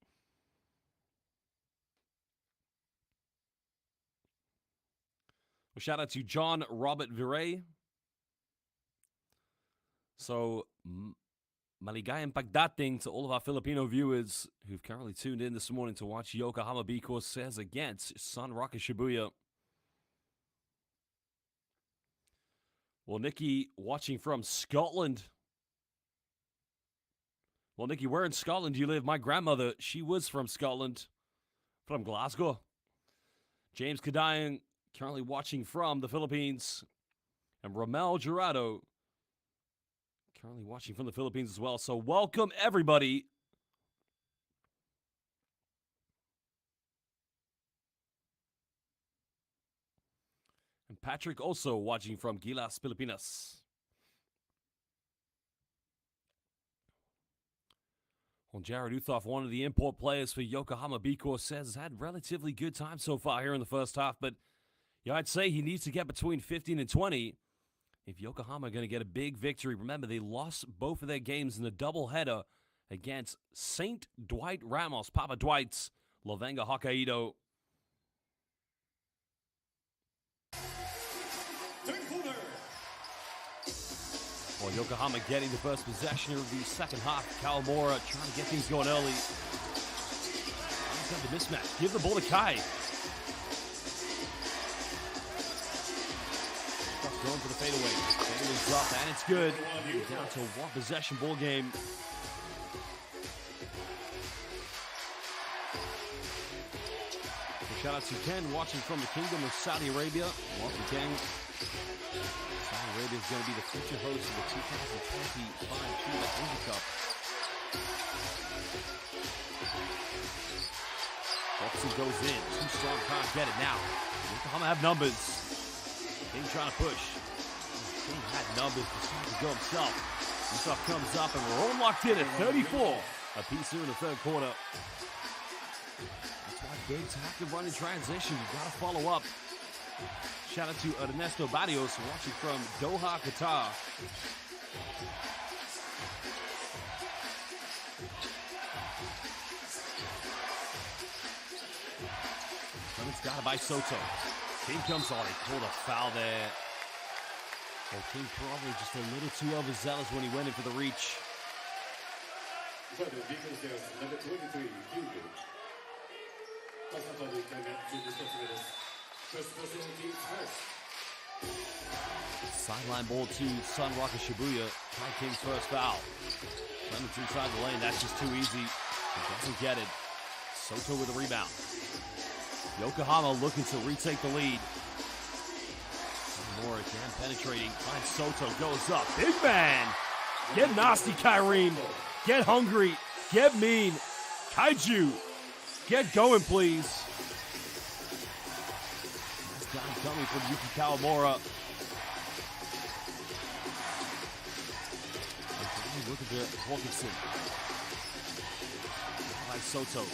Well, shout out to John Robert Viray. So, maligayang pagdating to all of our Filipino viewers who've currently tuned in this morning to watch Yokohama B-CORSAIRS against SUNROCKERS Shibuya. Well, Nikki watching from Scotland. Well, Nikki, where in Scotland do you live? My grandmother, she was from Scotland, from Glasgow. James Kadayang currently watching from the Philippines. And Ramel Jurado currently watching from the Philippines as well. So welcome, everybody. And Patrick also watching from Gilas, Pilipinas. Well, Jared Uthoff, one of the import players for Yokohama B-CORSAIRS, has had relatively good time so far here in the first half. But yeah, I'd say he needs to get between 15 and 20. If Yokohama are going to get a big victory. Remember, they lost both of their games in the doubleheader against St. Dwight Ramos, Papa Dwight's, Lavenga Hokkaido. Well, Yokohama getting the first possession of the second half. Kawamura trying to get things going early. He's got the mismatch. Give the ball to Kai. going for the fadeaway. Fadeaway's up, and it's good. Down to a one possession ball game. Shout out to Ken watching from the Kingdom of Saudi Arabia. Welcome, Ken. Saudi Arabia is going to be the future host of the 2025 FIBA Asia Cup. Robson goes in. Too strong, can't get it now. Yokohama have numbers. King trying to push. King had numbers, decided to go himself. Himself comes up, and we're all locked in at 34. A piece here in the third quarter. Bigs have to run in transition. You gotta follow up. Shout out to Ernesto Barrios watching from Doha, Qatar. Clemens got it by Soto. King comes on. He pulled a foul there. Well, King probably just a little too overzealous when he went in for the reach. Number 23, Hugo. Sideline ball to SUNROCKERS Shibuya. Try King's first foul. Clemens inside the lane. That's just too easy. He doesn't get it. Soto with a rebound. Yokohama looking to retake the lead. More again penetrating. Finds Soto. Goes up. Big man. Get nasty, Kyrene. Get hungry. Get mean. Kaiju. Get going, please. Nice down coming from Yuki Kawamura. Look at the Hawkinson. By Soto.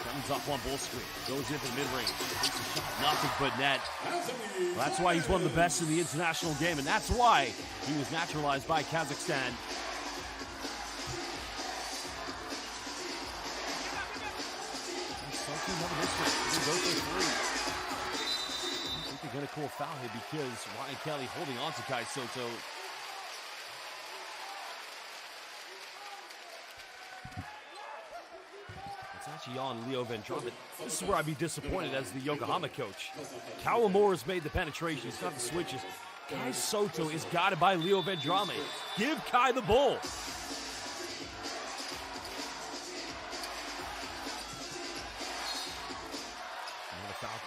Comes up on ball screen. Goes into the mid-range. Takes a shot. Nothing but net. Well, that's why he's one of the best in the international game, and that's why he was naturalized by Kazakhstan. Go for three. I think they're going to call foul here because Ryan Kelly holding on to Kai Soto. It's actually on Leo Vendrame. This is where I'd be disappointed as the Yokohama coach. Kawamura's made the penetration. He's got the switches. Kai Soto is guarded by Leo Vendrame. Give Kai the ball.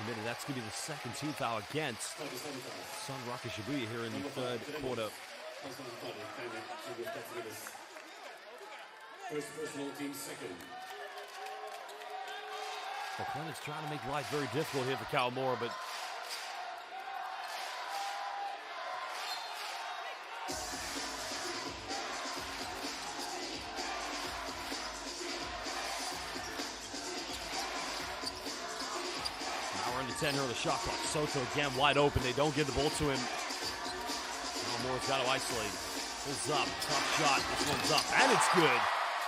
Committed. That's going to be the second team foul against SUNROCKERS Shibuya here in the third quarter. First personal team second. The Clemens trying to make life very difficult here for Kawamura, but we're in the 10 here on the shot clock. Soto again wide open. They don't give the ball to him. Kawamura's got to isolate. Pulls up. Tough shot. This one's up. And it's good.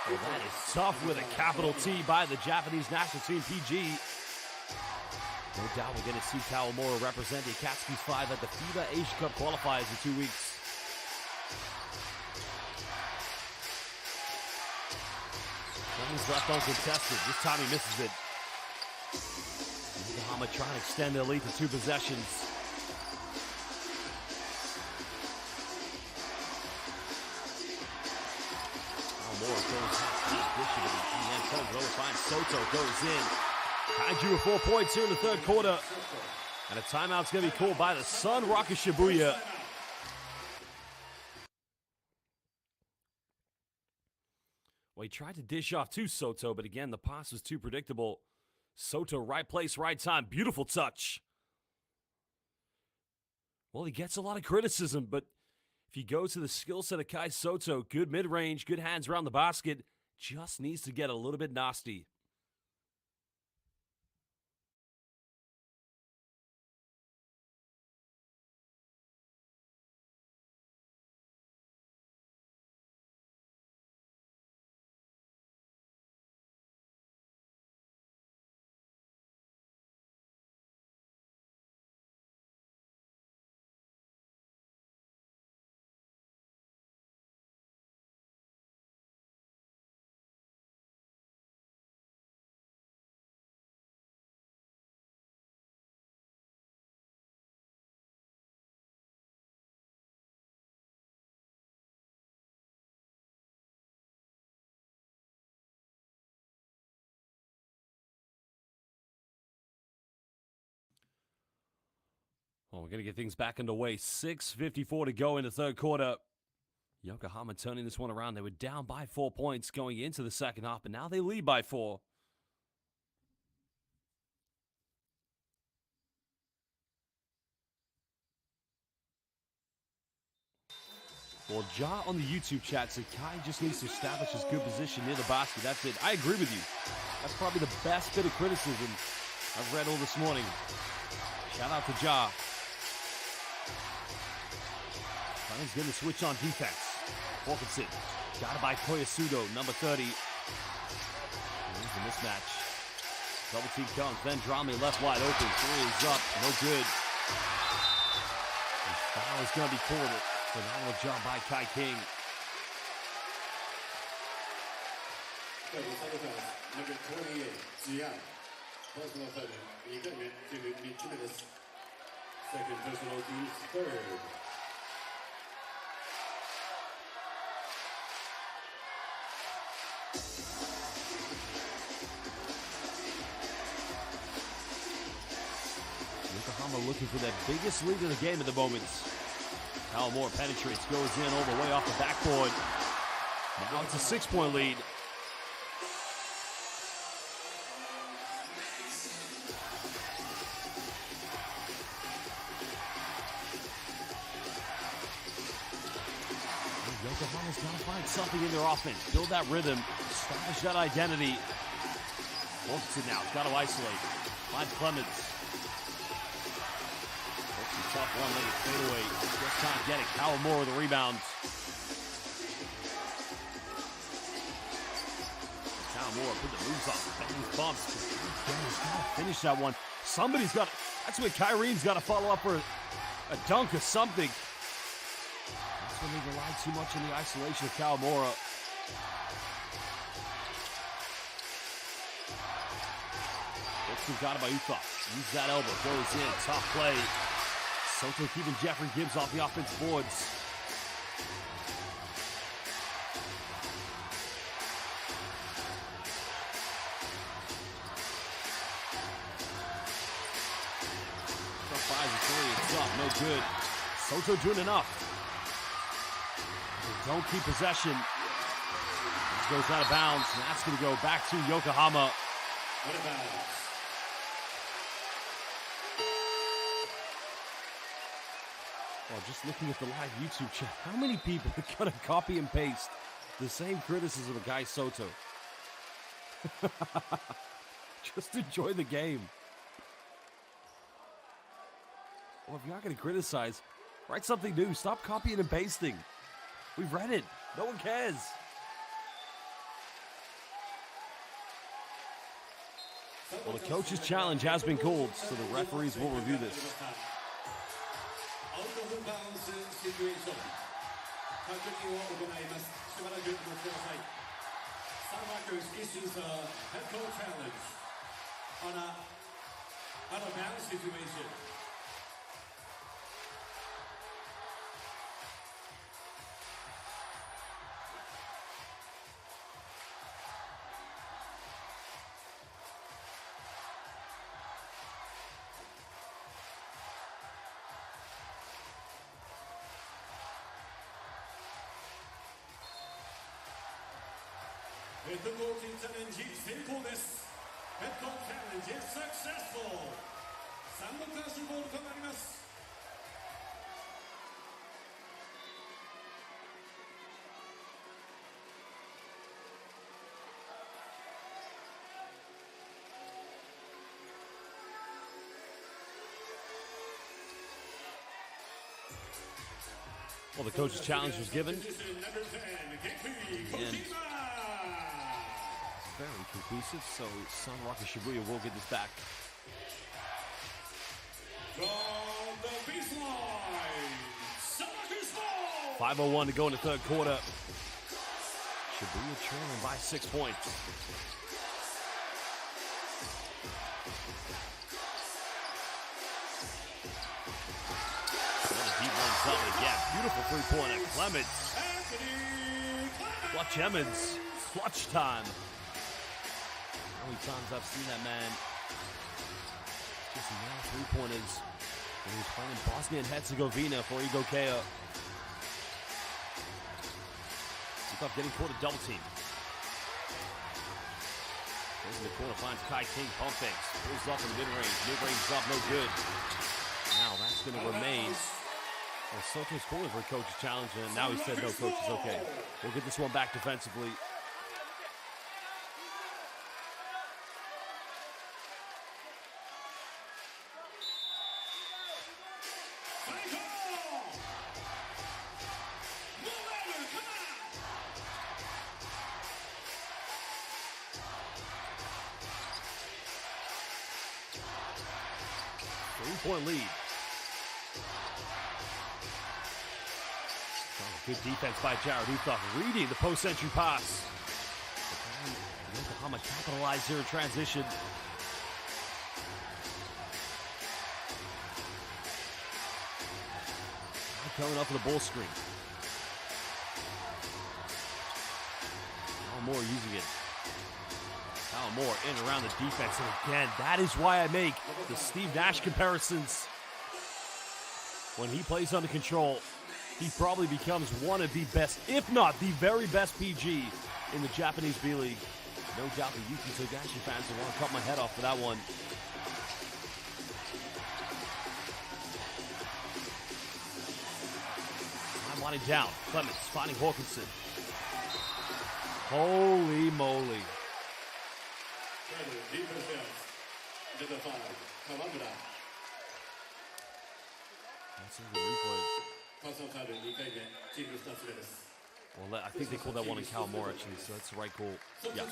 Well, that is tough with a capital T by the Japanese national team, PG. No doubt we're going to see Kawamura represent the Akatsuki's 5 at the FIBA Asia Cup qualifiers in 2 weeks. Clemens left uncontested. This time he misses it. Yokohama trying to extend their lead to 2 possessions. Kawamura goes out. Soto goes in. Kaiju with 4 points here in the third quarter. And a timeout's going to be called by the SUNROCKERS Shibuya. Well, he tried to dish off to Soto, but again, the pass was too predictable. Soto, right place, right time. Beautiful touch. Well, he gets a lot of criticism, but if you go to the skill set of Kai Soto, good mid-range, good hands around the basket, just needs to get a little bit nasty. Well, we're going to get things back underway. 6:54 to go in the third quarter. Yokohama turning this one around. They were down by 4 points going into the second half, but now they lead by 4. Well, Ja on the YouTube chat said Kai just needs to establish his good position near the basket. That's it. I agree with you. That's probably the best bit of criticism I've read all this morning. Shout out to Ja. He's going to switch on defense. Hawkinson, got it by Koyasudo, number 30. There's the mismatch. Double team comes, then Drame left wide open. Three is up, no good. And foul is going to be called. Phenomenal job by Kai King. Number 28, Jian. Personal foul, 2回目、3つ目です。Second personal team's third. Yokohama looking for their biggest lead in the game at the moment. Kawamura penetrates, goes in all the way off the backboard. Now it's a 6-point lead. Yokohama's got to find something in their offense. Build that rhythm. Establish that identity. Wilson now. Got to isolate. Find Clemens. Tough one-legged fadeaway. Just can't get it. Kawamura with the rebound. Kawamura put the moves on. Bangs bumps. He's got to finish that one. Somebody's got to. That's where Kyrene's got to follow up for a dunk or something. That's when they rely too much on the isolation of Kawamura. Wilson got it by Uthoff. Use that elbow. Goes in. Tough play. Soto keeping Jeffrey Gibbs off the offense boards. Five and three, it's up, no good. Soto doing enough. They don't keep possession. This goes out of bounds, and that's going to go back to Yokohama. Out of bounds. Well, just looking at the live YouTube chat, how many people are going to copy and paste the same criticism of Guy Soto? Just enjoy the game. Well, if you're not going to criticize, write something new. Stop copying and pasting. We've read it. No one cares. Well, the coach's challenge has been called, so the referees will review this. Out of bounds situation. 確認を行います。しばらくお待ちください。SUNROCKERS issues a head coach challenge on a out of bounds situation. Head coaching challenge 成功です。Head coach challenge is successful. SUNROCKERSボールとなります。Well, the coach's challenge was given. And very conclusive, so SUNROCKERS Shibuya will get this back. From the baseline, SUNROCKERS ball. 5:01 to go in the third quarter. Shibuya trailing by 6 points. Another deep one's up again. Beautiful three-pointer. Clemens. Clutch Emmons. Clutch time. How many times I've seen that man just nail three-pointers He was playing in Bosnia and Herzegovina for Igokea. Uthoff getting caught a double team. Goes in the corner, finds Kai King, pump fakes. Pulls up in the mid-range. Mid-range up, no good. Now that's going to remain. Well, Soto's calling for a coach's challenge, and now he said, no, coach, it's okay. We'll get this one back defensively. Three-point lead. Good defense by Jared Uthoff, reading the post-entry pass. Yokohama capitalized here in transition. Coming up for the ball screen. Moore using it. Moore in and around the defense. And again, that is why I make the Steve Nash comparisons. When he plays under control, he probably becomes one of the best, if not the very best PG in the Japanese B-League. No doubt the Yuki Togashi fans will want to cut my head off for that one. I'm winding down. Clemens finding Hawkinson. Holy moly. That's a good replay. Well, I think they called that one in Kawamura, actually, so that's the right call. Yeah.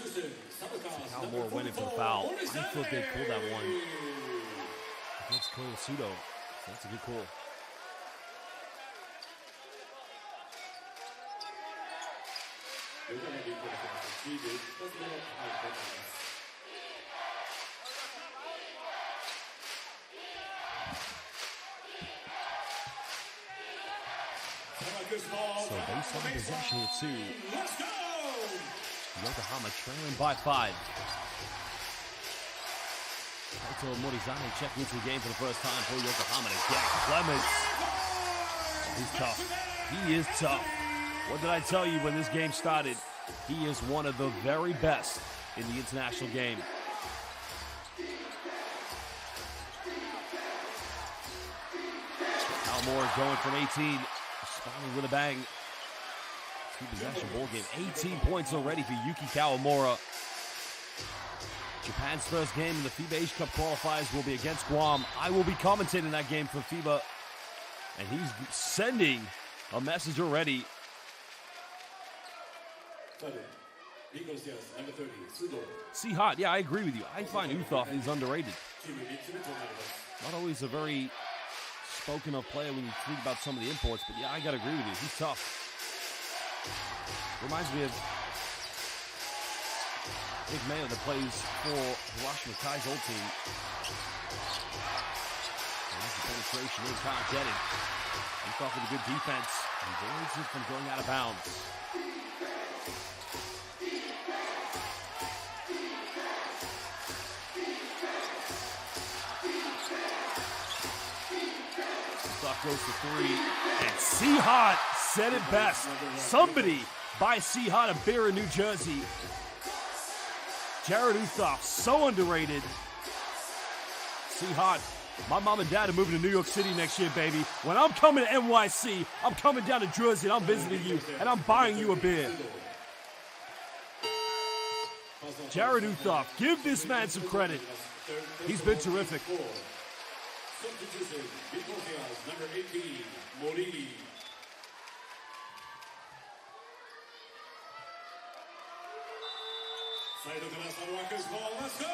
Kawamura winning for the foul. I thought they called that one against Konosudo. So that's a good call. So based on possession here too, Yokohama trailing by 5. Kaito Morizane checking into the game for the first time for Yokohama to get Clemens. He's tough. He is tough. What did I tell you when this game started? He is one of the very best in the international game. Moore going from 18. Responding with a bang. Two-possession ball game. 18 points already for Yuki Kawamura. Japan's first game in the FIBA Asia Cup qualifiers will be against Guam. I will be commentating that game for FIBA. And he's sending a message already. See Hot, yeah, I agree with you. I find Uthoff is underrated. Not always a very spoken of player when you think about some of the imports, but yeah, I gotta agree with you. He's tough. Reminds me of Big Mayo that plays for Hiroshima Kai's old team. And that's the penetration in getting. Uthoff with a good defense and avoids it from going out of bounds. Goes to 3, and C-Hot said it best. Somebody buy C-Hot a beer in New Jersey. Jared Uthoff, so underrated. C-Hot, my mom and dad are moving to New York City next year, baby. When I'm coming to NYC, I'm coming down to Jersey, and I'm visiting you, and I'm buying you a beer. Jared Uthoff, give this man some credit. He's been terrific. Substitution, B-CORSAIRS, number 18, Moriri. SUNROCKERS ball, let's go!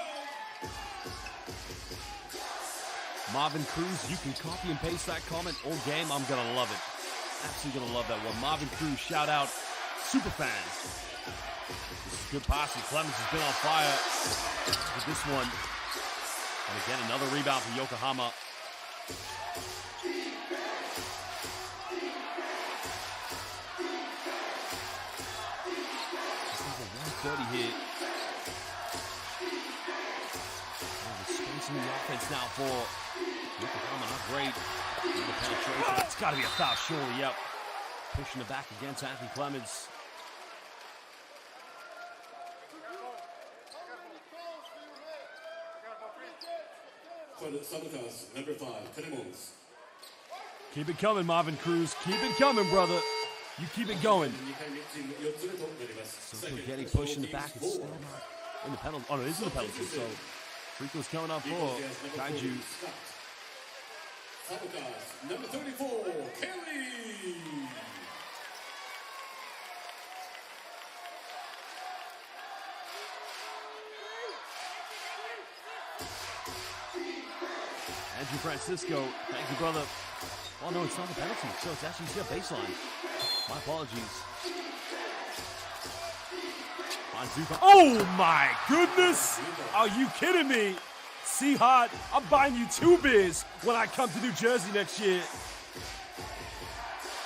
Marvin Cruz, you can copy and paste that comment all game. I'm going to love it. Absolutely going to love that one. Marvin Cruz, shout out. Super fan. This is good passing. Clemens has been on fire with this one. And again, another rebound for Yokohama. 30 here. The space in the offense now for Yokohama not great. The penetration. It's got to be a foul, surely. Yep. Pushing it back against Anthony Clemens. For the SUNROCKERS, number 5, Clemens. Keep it coming, Marvin Cruz. Keep it coming, brother. You keep it going. So Getty pushing it back. It's still not in the penalty. Oh, no, it is in the penalty. So free throw's coming up for Kaiju. SUNROCKERS, number 34, Kelly. Andrew Francisco, thank you, brother. Oh, no, it's not the penalty. So it's actually still baseline. My apologies. Oh, my goodness. Are you kidding me? C-Hot, I'm buying you 2 beers when I come to New Jersey next year.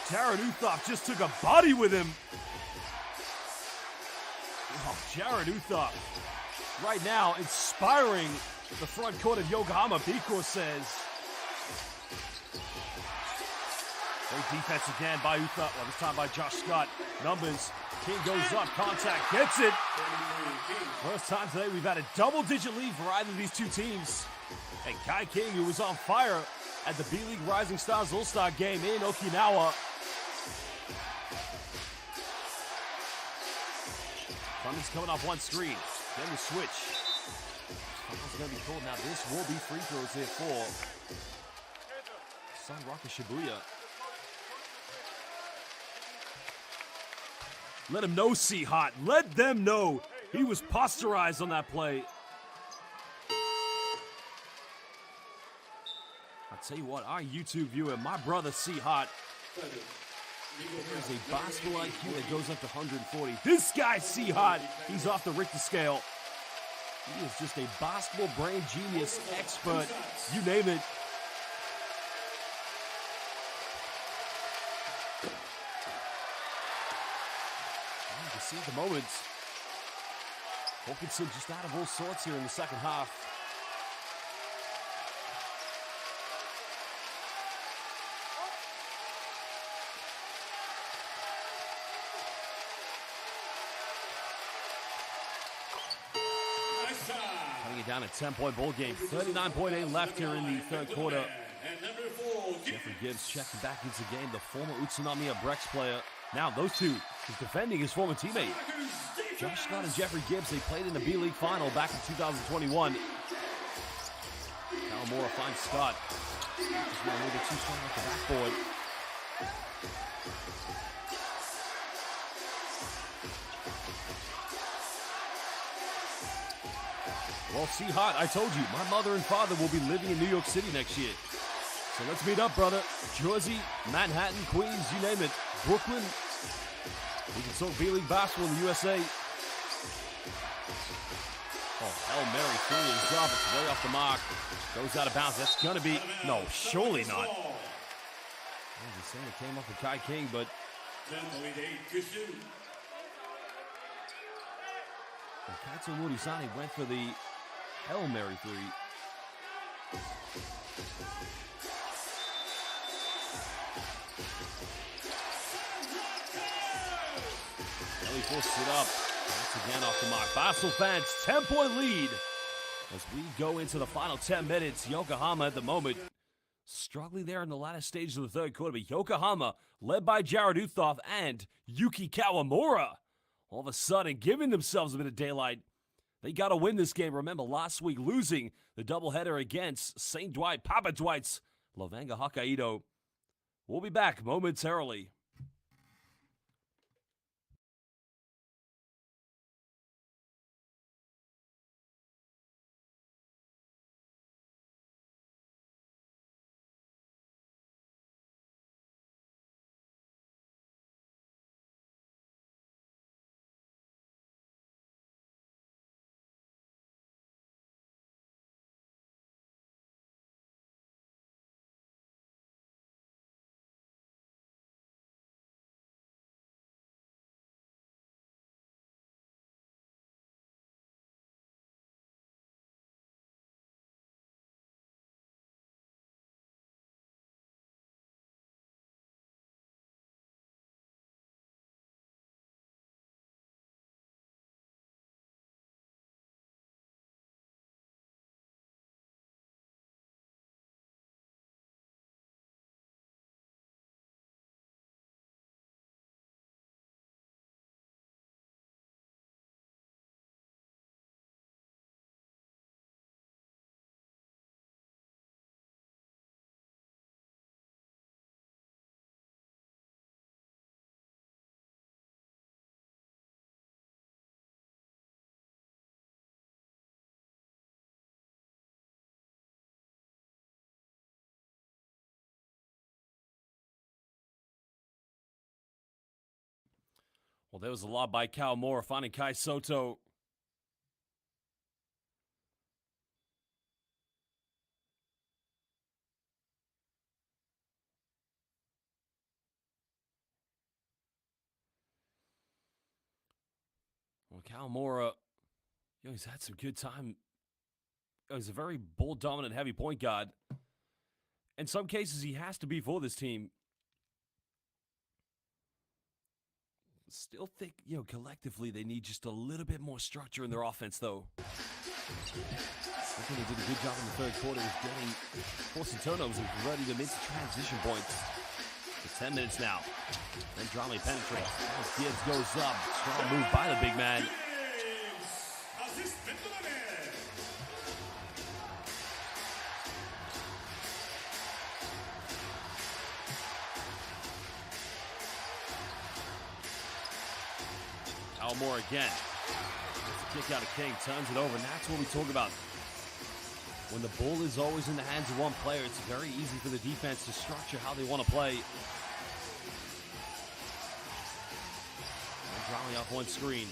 Jared Uthop just took a body with him. Oh, Jared Uthop. Right now, inspiring the front court of Yokohama, B-CORSAIRS. Great defense again by Uthop. Well, this time by Josh Scott. Numbers. King goes up. Contact. Gets it. First time today we've had a double-digit lead for either of these two teams. And Kai King, who was on fire at the B.LEAGUE Rising Stars All-Star game in Okinawa. Clemens coming off one screen. Then the switch. It's going to be called. Now this will be free throws here for SUNROCKERS Shibuya. Let him know, C-Hot. Let them know. He was posterized on that play. I'll tell you what, our YouTube viewer, my brother C-Hot, there's a basketball IQ that goes up to 140. This guy, C-Hot, he's off the Richter scale. He is just a basketball brain genius, expert, you name it. You can see at the moment, Hawkinson just out of all sorts here in the second half. Cutting it down a 10-point ball game. 39.8 left here in the third quarter. Jeffrey Gibbs checking back into the game. The former Utsunomiya Brex player. Now those two is defending his former teammate. Josh Scott and Jeffrey Gibbs, they played in the B-League final back in 2021. Kawamura finds Scott. Just a little bit too strong off the backboard. Well, C-Hot, I told you, my mother and father will be living in New York City next year. So let's meet up, brother. Jersey, Manhattan, Queens, you name it. Brooklyn. We can talk B-League basketball in the USA. Oh, Hail Mary three is up. It's way off the mark. Goes out of bounds. That's going to be... No, surely not. I was saying it came off of Kai King, but... Kaito Murisani went for the Hail Mary three. Kelly forced it up. Once again off the mark. Basel fans, 10-point lead. As we go into the final 10 minutes, Yokohama at the moment struggling there in the latter stages of the third quarter. But Yokohama, led by Jared Uthop and Yuki Kawamura, all of a sudden giving themselves a bit of daylight. They got to win this game. Remember, last week losing the doubleheader against St. Dwight, Papa Dwight's Lovanga Hokkaido. We'll be back momentarily. Well, there was a lob by Kawamura, finding Kai Soto. Well, Kawamura, he's had some good time. He's a very ball-dominant, heavy point guard. In some cases, he has to be for this team. Still think, collectively they need just a little bit more structure in their offense, though. I think they did a good job in the third quarter with forcing turnovers and converting them into transition points. For 10 minutes now. Then Drame penetrates. As Gibbs goes up. Strong move by the big man. Kawamura again. Kick out of King, turns it over, and that's what we talk about. When the ball is always in the hands of one player, it's very easy for the defense to structure how they want to play. And Drame off one screen.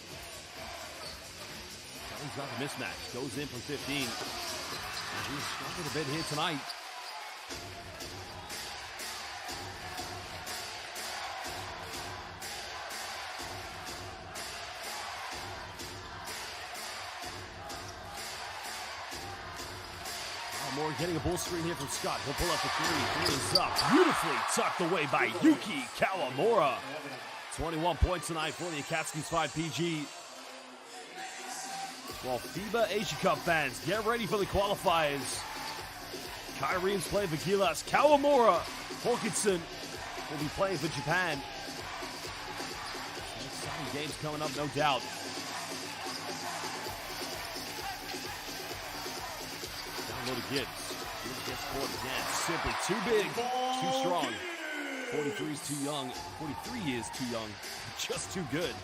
Kelly's got the mismatch, goes in from 15. And he's struggled a bit here tonight. Moore getting a bull screen here from Scott. He'll pull up the three. Three is up. Beautifully tucked away by Yuki Kawamura. 21 points tonight for the Akatsuki's 5 PG. Well, FIBA Asia Cup fans, get ready for the qualifiers. Kyreem's playing for Gilas. Kawamura, Hawkinson will be playing for Japan. Some exciting games coming up, no doubt. To Gibbs. Gibbs gets caught again. Simply too big, too strong. 43 is too young. 43 is too young. Just too good.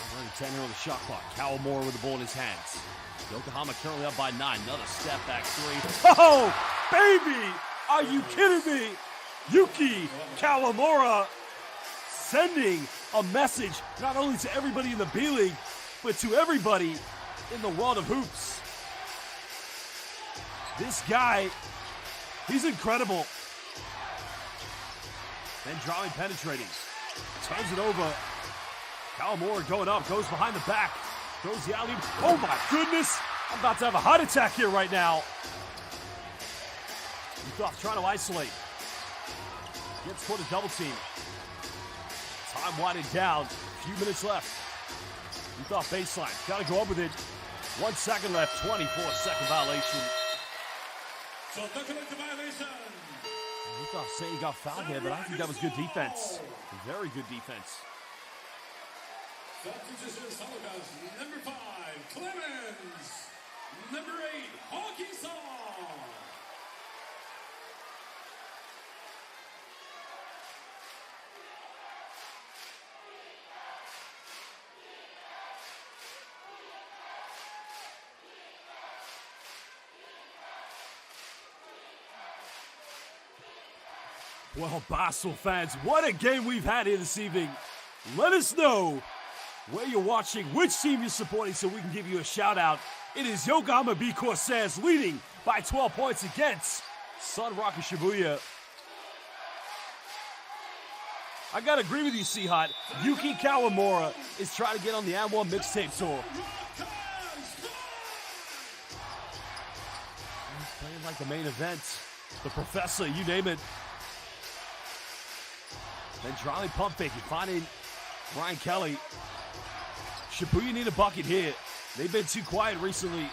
Now 10 here on the shot clock. Kawamura with the ball in his hands. Yokohama currently up by 9. Another step back three. Oh, baby! Are you kidding me? Yuki Kawamura sending a message not only to everybody in the B-League, but to everybody in the world of hoops. This guy, he's incredible. Then Drame penetrating. Turns it over. Kawamura going up, goes behind the back. Throws the alley-oop. Oh my goodness! I'm about to have a heart attack here right now. Udoff trying to isolate. Gets caught a double team. Time winding down. A few minutes left. Udoff baseline. Got to go up with it. 1 second left. 24-second violation. So document the violation. Udoff saying he got fouled here, but I think that was good defense. Very good defense. Substitution SUNROCKERS, number 5, Clemens. Number 8, Hawkinson. Well, Basel fans, what a game we've had here this evening. Let us know where you're watching, which team you're supporting, so we can give you a shout out. It is Yokohama B-CORSAIRS leading by 12 points against SUNROCKERS Shibuya. I gotta agree with you, C-Hot. Yuki Kawamura is trying to get on the M1 mixtape tour. He's playing like the main event. The Professor, you name it. Then Drame pump faking, finding Brian Kelly. Shibuya need a bucket here. They've been too quiet recently.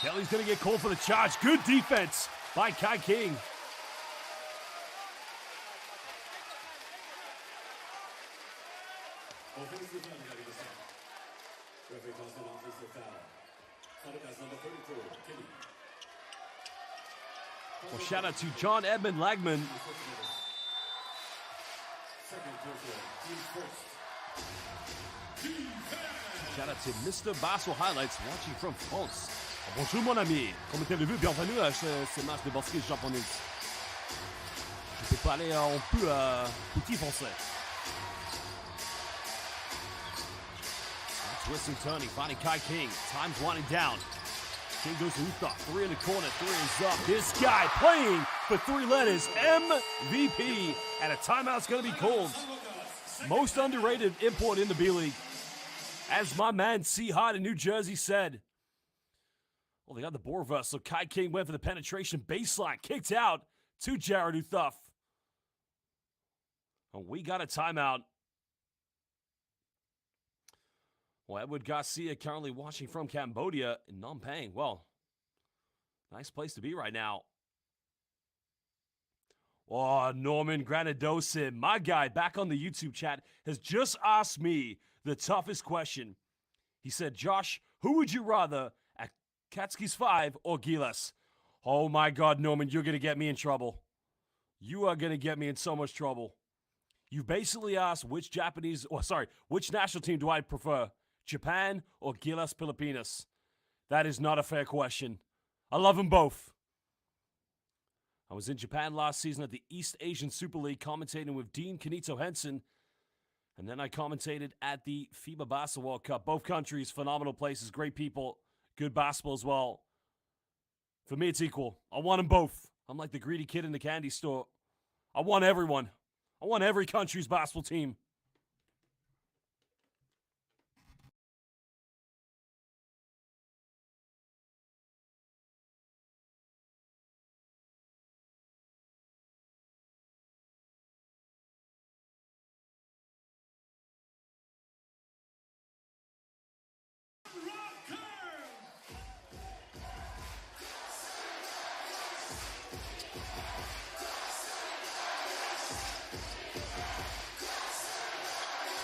Kelly's gonna get called for the charge. Good defense by Kai King. Offensive foul. Referee calls an offensive foul. SUNROCKERS number 34, Kenny. Well, shout out to John Edmund Lagman. Second quarter, team first. Shout out to Mr. Basso Highlights watching from France. Bonjour mon ami, comme tu l'as vu, bienvenue à ce match de basket japonais. Je peux parler un peu petit français. Twisting, turning, finding Kai King. Time's winding down. King goes to Utah. 3 in the corner, 3 is up. This guy playing for 3 letters, MVP. And a timeout's going to be called. Most underrated import in the B-League. As my man C. Hart in New Jersey said. Well, they got the ball reverse, so Kai King went for the penetration baseline. Kicked out to Jared Uthoff. And we got a timeout. Well, Edward Garcia currently watching from Cambodia in Phnom Penh. Well, nice place to be right now. Oh, Norman Granadosin, my guy back on the YouTube chat, has just asked me the toughest question. He said, Josh, who would you rather at Katsuki's 5 or Gilas? Oh my God, Norman, you're going to get me in trouble. You are going to get me in so much trouble. You basically asked which national team do I prefer? Japan or Gilas Pilipinas? That is not a fair question. I love them both. I was in Japan last season at the East Asian Super League commentating with Dean Kenito Henson. And then I commentated at the FIBA Basketball World Cup. Both countries, phenomenal places, great people, good basketball as well. For me, it's equal. I want them both. I'm like the greedy kid in the candy store. I want everyone. I want every country's basketball team.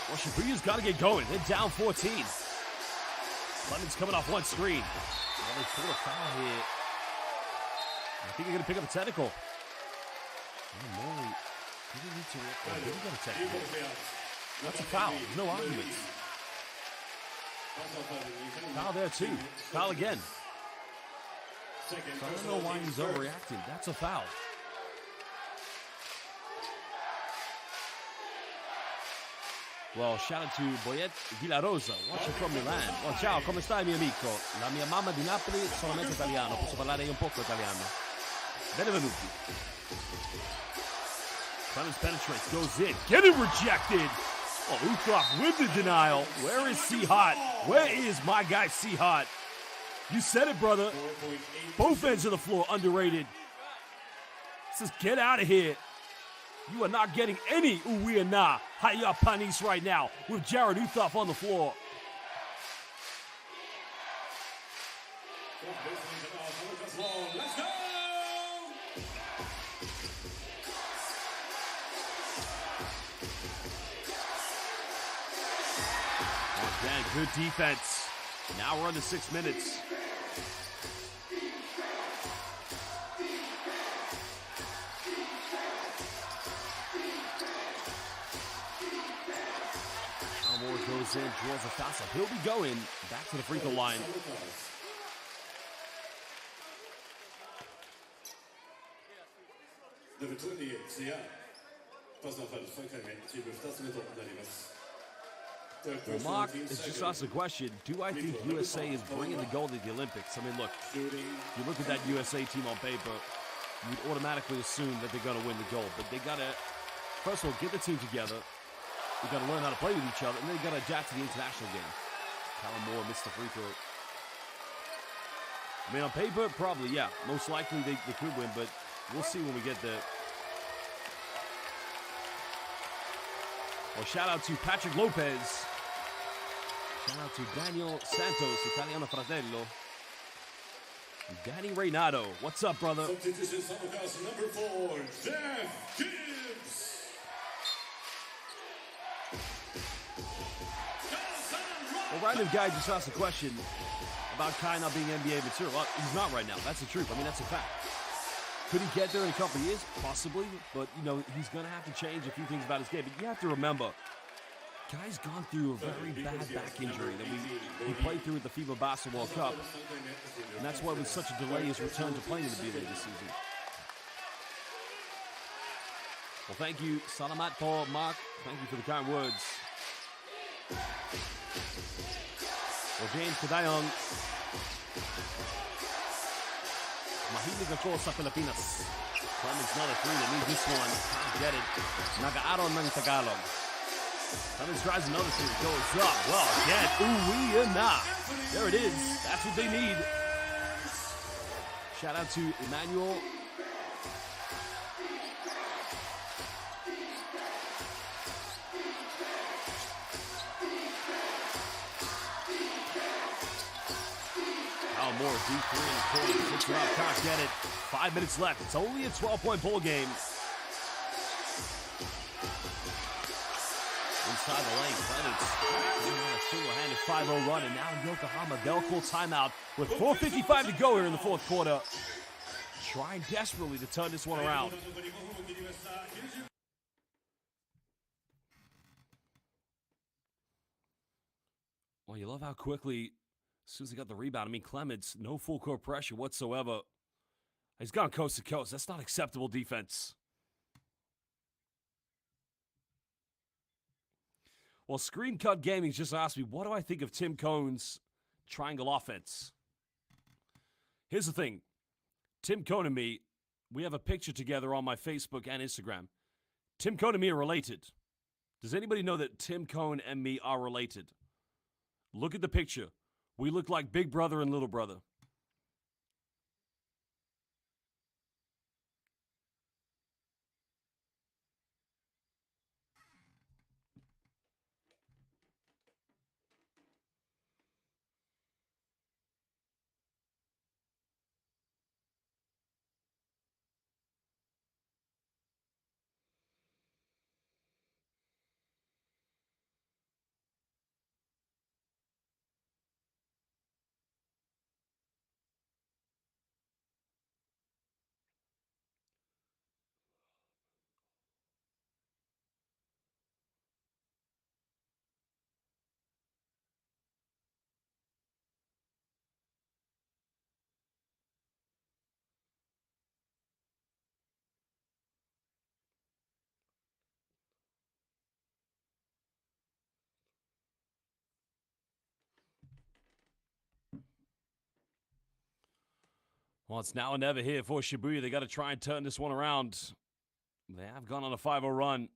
Well, Shibuya's got to get going. They're down 14. London's coming off one screen. Well, they pulled a foul here. I think they're going to pick up a technical. Oh, Morley. Did he need to get a technical? That's a foul. There's no arguments. Foul there, too. Foul again. So I don't know why he's overreacting. That's a foul. Well, shout out to Boyet Villarosa, watching from Milan. Well, ciao, come stai mio amico? La mia mamma di Napoli, solamente italiano, posso parlare io un poco italiano. Benvenuti. Clemens penetrates, goes in, getting rejected. Oh, Uthoff with the denial. Where is C-Hot? Where is my guy C-Hot? You said it, brother. Both ends of the floor underrated. Says, get out of here. You are not getting any Uwe Na Haya Panis right now with Jared Uthoff on the floor. Let's go! Again, good defense. Now we're on to 6 minutes. Goes in, draws a foul. He'll be going back to the free throw line. Well, Mark has just asked a question. Do I think USA is bringing the gold to the Olympics? I mean, look, if you look at that USA team on paper, you'd automatically assume that they're going to win the gold. But they got to, first of all, get the team together. You got to learn how to play with each other, and then you got to adapt to the international game. Callum Moore missed the free throw. I mean, on paper, probably, yeah. Most likely they could win, but we'll see when we get there. Well, shout out to Patrick Lopez. Shout out to Daniel Santos, Italiano Fratello. And Danny Reynado. What's up, brother? Substitution SUNROCKERS number 4, Jeff Gibbs. Well, random guy just asked a question about Kai not being NBA material. Well, he's not right now. That's the truth. I mean, that's a fact. Could he get there in a couple of years? Possibly. But, you know, he's going to have to change a few things about his game. But you have to remember, Guy's gone through a very bad back injury that he played through at the FIBA Basketball Cup. And that's why with such a delay his return to playing in the B-League this season. Well, thank you, Salamat po, Mark. Thank you for the kind words. Well, James Kadayong. Mahilig ako sa Pilipinas. Clemens another three that needs this one. Can't get it. Nag-aaron ng Tagalog. Clemens tries another three. Goes up. Well, again. Ooh, nah. There it is. That's what they need. Shout out to Emmanuel. More deep three in the corner. Picks it up. Can't get it. 5 minutes left. It's only a 12-point ball game. Inside the lane. Clemens a single-handed 5-0 run. And now Yokohama, they'll call timeout with 4:55 to go here in the fourth quarter. Trying desperately to turn this one around. Well, you love how quickly, as soon as he got the rebound, I mean, Clemens, no full court pressure whatsoever. He's gone coast to coast. That's not acceptable defense. Well, Screen Cut Gaming just asked me, what do I think of Tim Cohn's triangle offense? Here's the thing. Tim Cohn and me, we have a picture together on my Facebook and Instagram. Tim Cohn and me are related. Does anybody know that Tim Cohn and me are related? Look at the picture. We look like big brother and little brother. Well, it's now or never here for Shibuya. They got to try and turn this one around. They have gone on a 5-0 run.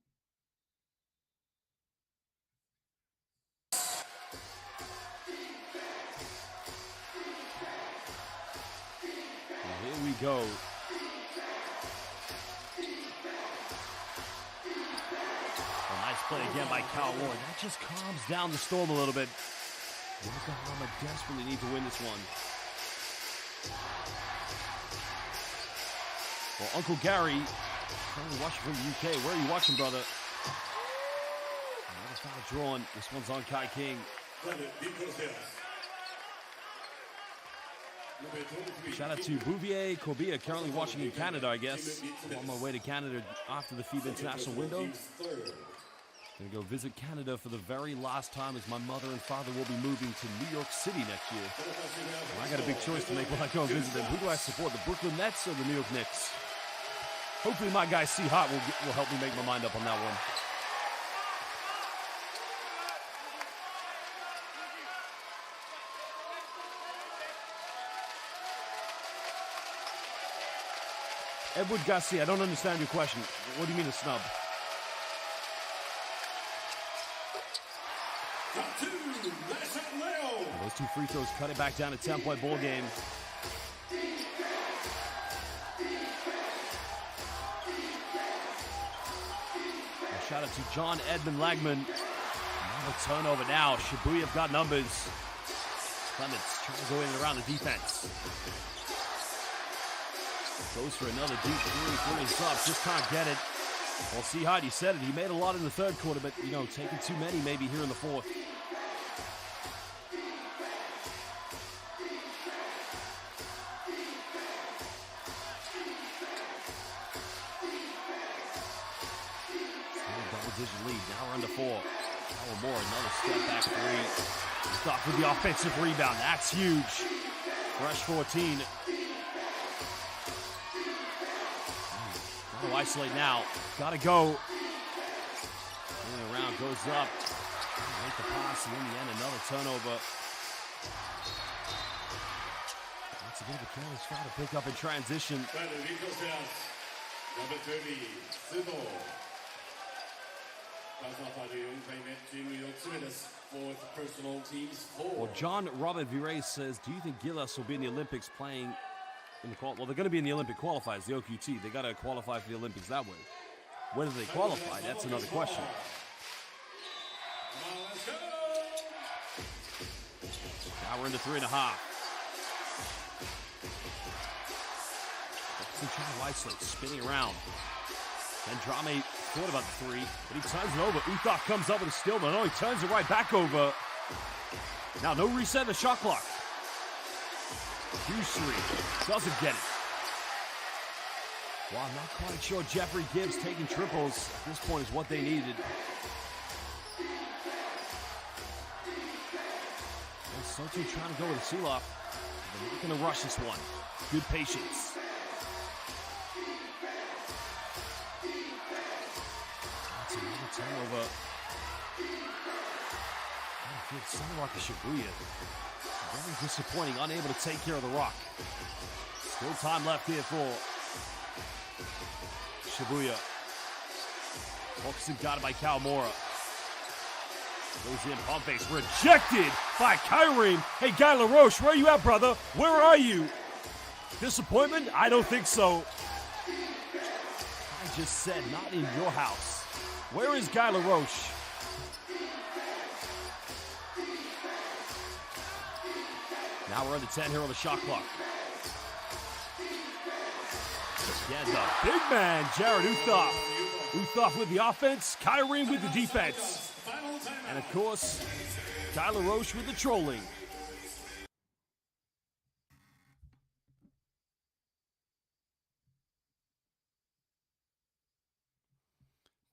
And here we go. A nice play again by Kyle Ward. That just calms down the storm a little bit. Yokohama desperately need to win this one. Well, Uncle Gary, currently watching from the UK. Where are you watching, brother? Another foul drawn. This one's on Kai King. Shout out to Bouvier Corbia, currently watching in Canada, I guess. I'm on my way to Canada after the FIBA International window. Gonna go visit Canada for the very last time, as my mother and father will be moving to New York City next year. And I got a big choice to make when I go and visit them. Who do I support, the Brooklyn Nets or the New York Knicks? Hopefully my guy C-Hot will help me make my mind up on that one. Edward Garcia, I don't understand your question. What do you mean a snub? Well, those two free throws cut it back down to 10-point ball game. Shout out to John Edmund Lagman. Another turnover now. Shibuya have got numbers. Clemens trying to go in and around the defense. Goes for another deep three. Three is up. Just can't get it. Well, C-Hot, he said it. He made a lot in the third quarter, but, you know, taking too many maybe here in the fourth. double-digit lead. Now we're under 4. More, another step back 3. Stop with the offensive rebound. That's huge. Fresh 14. Got to isolate now. Got to go. Moving around, goes up. Make the pass, and in the end, another turnover. That's a bit of a careless foul to pick up in transition. Number 30, Sudo. 4th personal teams 4. Well, John Robert Vires says, do you think Gilas will be in the Olympics playing in the well, they're going to be in the Olympic qualifiers, the OQT. They got to qualify for the Olympics that way. Whether they qualify, that's another question. Now we're into 3.5. Trying to isolate, spinning around. Andrame thought about the 3, but he turns it over. Uthak comes up with a steal, but no, he turns it right back over. Now, no reset in the shot clock. Huge 3. Doesn't get it. Well, I'm not quite sure Jeffrey Gibbs taking triples at this point is what they needed. And Soto trying to go with a seal-off. They're not going to rush this one. Good patience. That's another turnover. SUNROCKERS Shibuya. Very disappointing, unable to take care of the rock. Still time left here for Shibuya. Focusing guarded by Kawamura. Goes in, pump face, rejected by Kyrene. Hey, Guy LaRoche, where are you at, brother? Where are you? Disappointment? I don't think so. I just said, not in your house. Where is Guy LaRoche? Now we're under 10 here on the shot clock. Again, the big man, Jared Uthak. Uthak with the offense, Kyrene with the defense. And of course, Guy LaRoche with the trolling.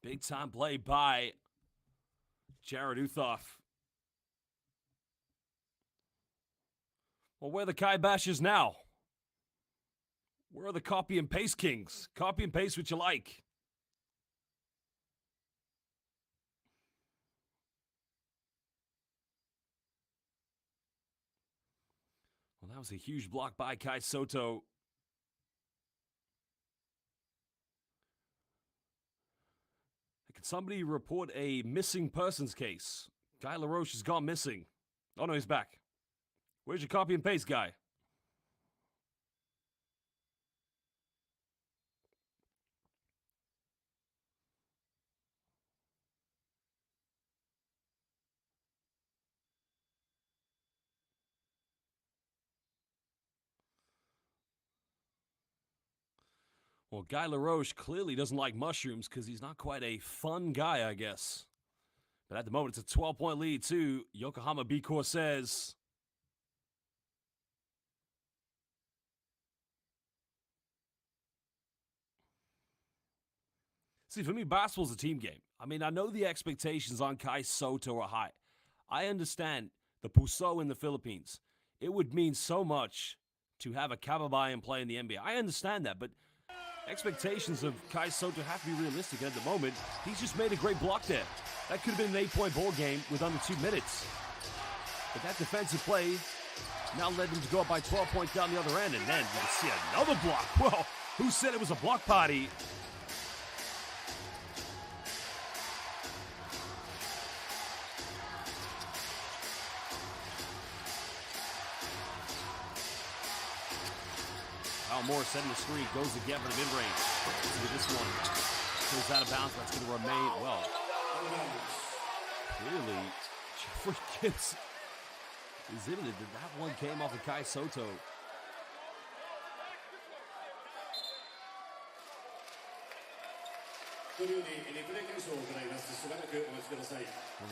Big time play by Jared Uthak. Well, where are the Kai Bashers now? Where are the copy and paste kings? Copy and paste what you like. Well, that was a huge block by Kai Soto. Can somebody report a missing persons case? Guy LaRoche has gone missing. Oh, no, he's back. Where's your copy and paste guy? Well, Guy LaRoche clearly doesn't like mushrooms because he's not quite a fun guy, I guess. But at the moment, it's a 12-point lead to Yokohama B-CORSAIRS. See, for me, basketball's a team game. I mean, I know the expectations on Kai Soto are high. I understand the Puso in the Philippines. It would mean so much to have a Kababayan play in the NBA. I understand that, but expectations of Kai Soto have to be realistic. At the moment, he's just made a great block there. That could have been an 8-point ball game with under 2 minutes. But that defensive play now led them to go up by 12 points down the other end. And then you see another block. Well, who said it was a block party? Moore setting the screen, goes again for the mid-range. With this one, goes out of bounds, that's going to remain, well, clearly, Jeffrey Gibbs is in it. That one came off of Kai Soto. Well,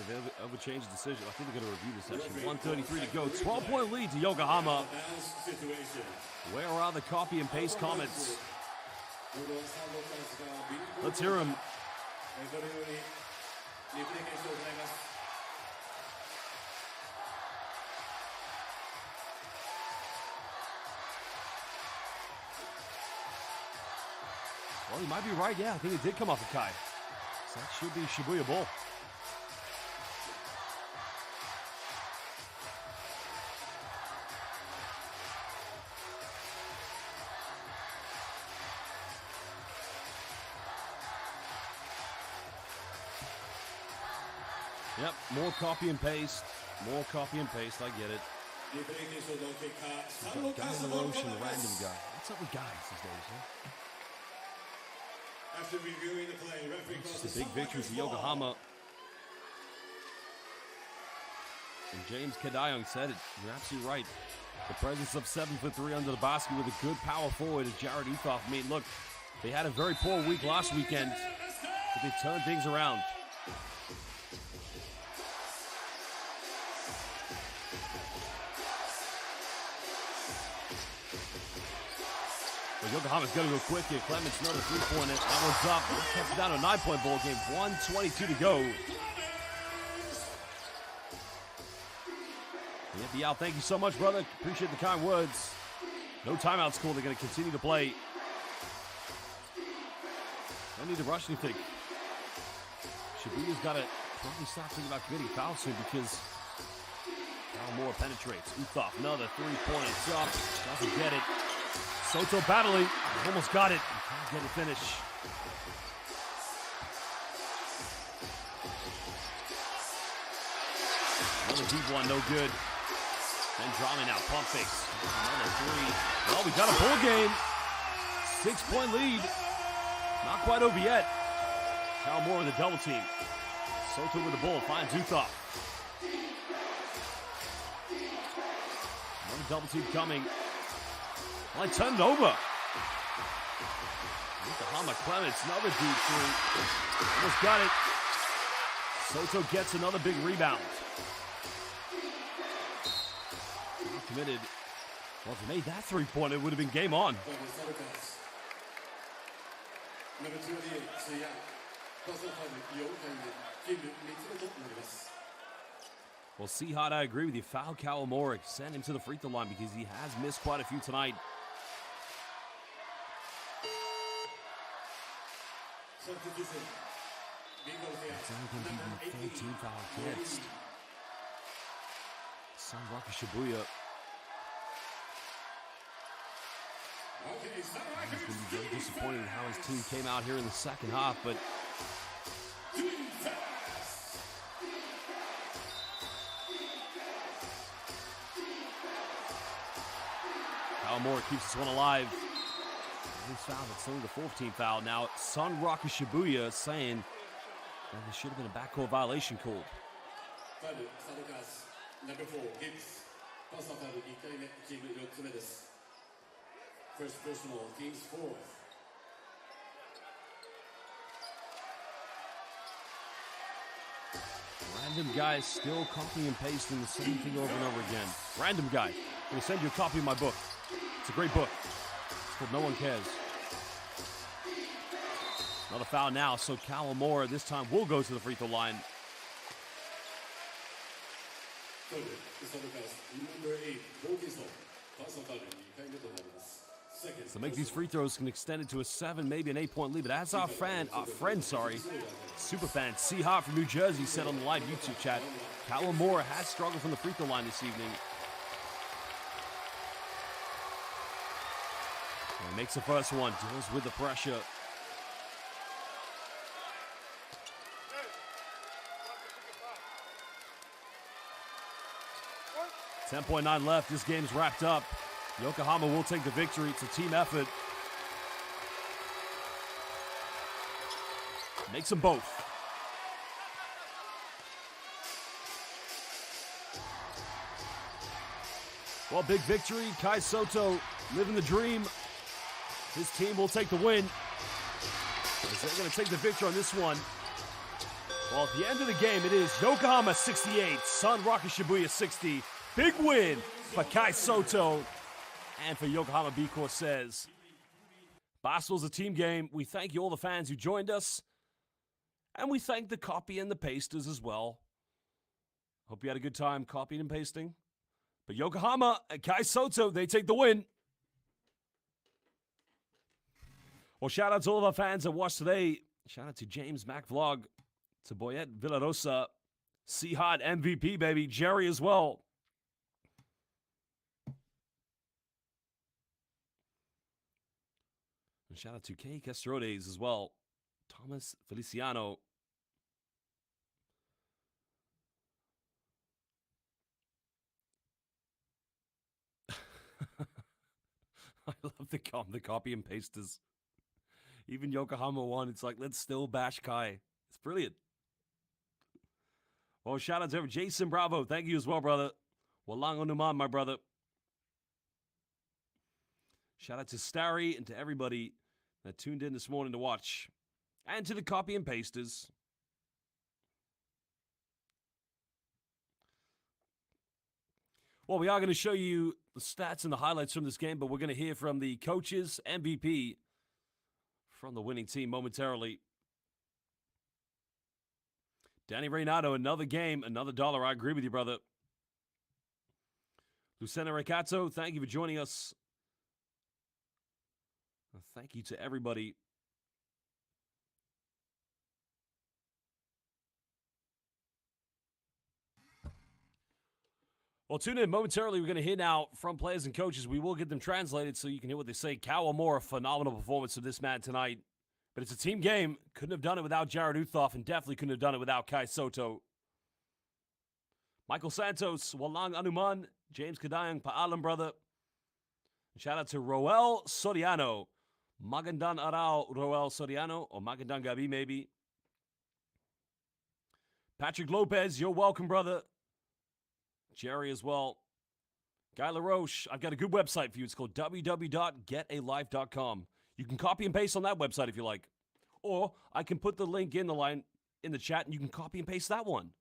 they've ever changed the decision. I think they're going to review this section. 1:33 to go. 12-point lead to Yokohama. Where are the copy and paste comments? Let's hear them. リプレイ検証を行います。 Well, you might be right. Yeah, I think it did come off a Kai. So that should be Shibuya Bull. Yep, more copy and paste. More copy and paste. I get it. リプレイ検証の結果、サン Got ロッカ guy ーズ in の the ボール ocean, コ the ーナーで random す。 guy. What's up with guys these days, huh? After reviewing the play, referee calls It's the a big victory Sunrockers for ball. Yokohama. And James Kadayong said it. You're absolutely right. The presence of 7'3" under the basket with a good power forward as Jared Uthoff. I mean, look, they had a very poor week last weekend, but they turned things around. Well, Yokohama's going to go quick here. Clements, another three-pointer. That one's up. That cuts it down to a 9-point ball game. 1:22 to go. Yeah, BL, thank you so much, brother. Appreciate the kind words. No timeouts called. They're going to continue to play. Don't need to rush anything. Shibuya's got to probably stop thinking about committing fouls soon because Cal Moore penetrates. Uthoff, another three-pointer. It's up. Doesn't get it. Soto battling. Almost got it. Can't get a finish. Another deep one, no good. And Drama now, pump fakes. Another three. Well, we got a ball game. 6-point lead. Not quite over yet. Cal Moore with a double team. Soto with the ball, finds Uthoff. Another double team coming. Well, I turned it over. Yokohama Clements, another deep three. Almost got it. Soto gets another big rebound. Committed. Well, if he made that three-pointer, it would have been game on. Number 28、水谷、パーソナルファウル4回目、チーム3つ目となります。 Well, Seahot, I agree with you. Foul Kawamori. Send him to the free throw line because he has missed quite a few tonight. Substitution. It's only going to be 13 foul against SUNROCKERS Shibuya. It's going to be very disappointing how his team came out here in the second half, but Moore keeps this one alive. His foul, it's only the 14th foul. Now, SUNROCKERS Shibuya saying that there should have been a backcourt violation called. Number 4, Gibbs. Pass off 1回目、チーム4つ目です。First personal, team's fourth. Random guys still copying and pasting the same thing over and over again. Random guy. I'm going to send you a copy of my book. It's a great book. It's called No One Cares. Another foul now, so Kawamori this time will go to the free throw line. Number 8, Wilkinson. Pass off 2回目となります。So make these free throws can extend it to a 7, maybe an 8-point lead. But as our friend, superfan, C-Hot from New Jersey said on the live YouTube chat, Kawamori has struggled from the free throw line this evening. And makes the first one, deals with the pressure. .9 left. This game's wrapped up. Yokohama will take the victory. It's a team effort. Makes them both. Well, big victory. Kai Soto living the dream. His team will take the win. They're going to take the victory on this one. Well, at the end of the game, it is Yokohama 68, SUNROCKERS Shibuya 60. Big win for Kai Soto and for Yokohama B-CORSAIRS. Basketball's a team game. We thank you, all the fans who joined us. And we thank the copy and the pasters as well. Hope you had a good time copying and pasting. But Yokohama and Kai Soto, they take the win. Well, shout out to all of our fans that watched today. Shout out to James Mac Vlog, to Boyette Villarosa, C-Hot MVP, baby, Jerry as well. And shout out to Kay Castrodes as well. Thomas Feliciano. I love the copy and pasters. Even Yokohama won. It's like, let's still bash Kai. It's brilliant. Well, shout out to Jason Bravo. Thank you as well, brother. Walang Onuman, my brother. Shout out to Starry and to everybody that tuned in this morning to watch. And to the copy and pasters. Well, we are going to show you the stats and the highlights from this game, but we're going to hear from the coaches, MVP, from the winning team momentarily. Danny Reynado, another game, another dollar. I agree with you, brother. Lucena Recato, thank you for joining us. Thank you to everybody. Well, tune in momentarily. We're going to hear now from players and coaches. We will get them translated so you can hear what they say. Kawamura, phenomenal performance of this man tonight. But it's a team game. Couldn't have done it without Jared Uthoff, and definitely couldn't have done it without Kai Soto. Michael Santos, Walang Anuman, James Kadayang, Paalam, brother. And shout out to Roel Soriano. Magandang Araw, Roel Soriano, or Magandang Gabi, maybe. Patrick Lopez, you're welcome, brother. Jerry as well. Guy LaRoche, I've got a good website for you. It's called www.getalife.com. You can copy and paste on that website if you like. Or I can put the link in the chat and you can copy and paste that one.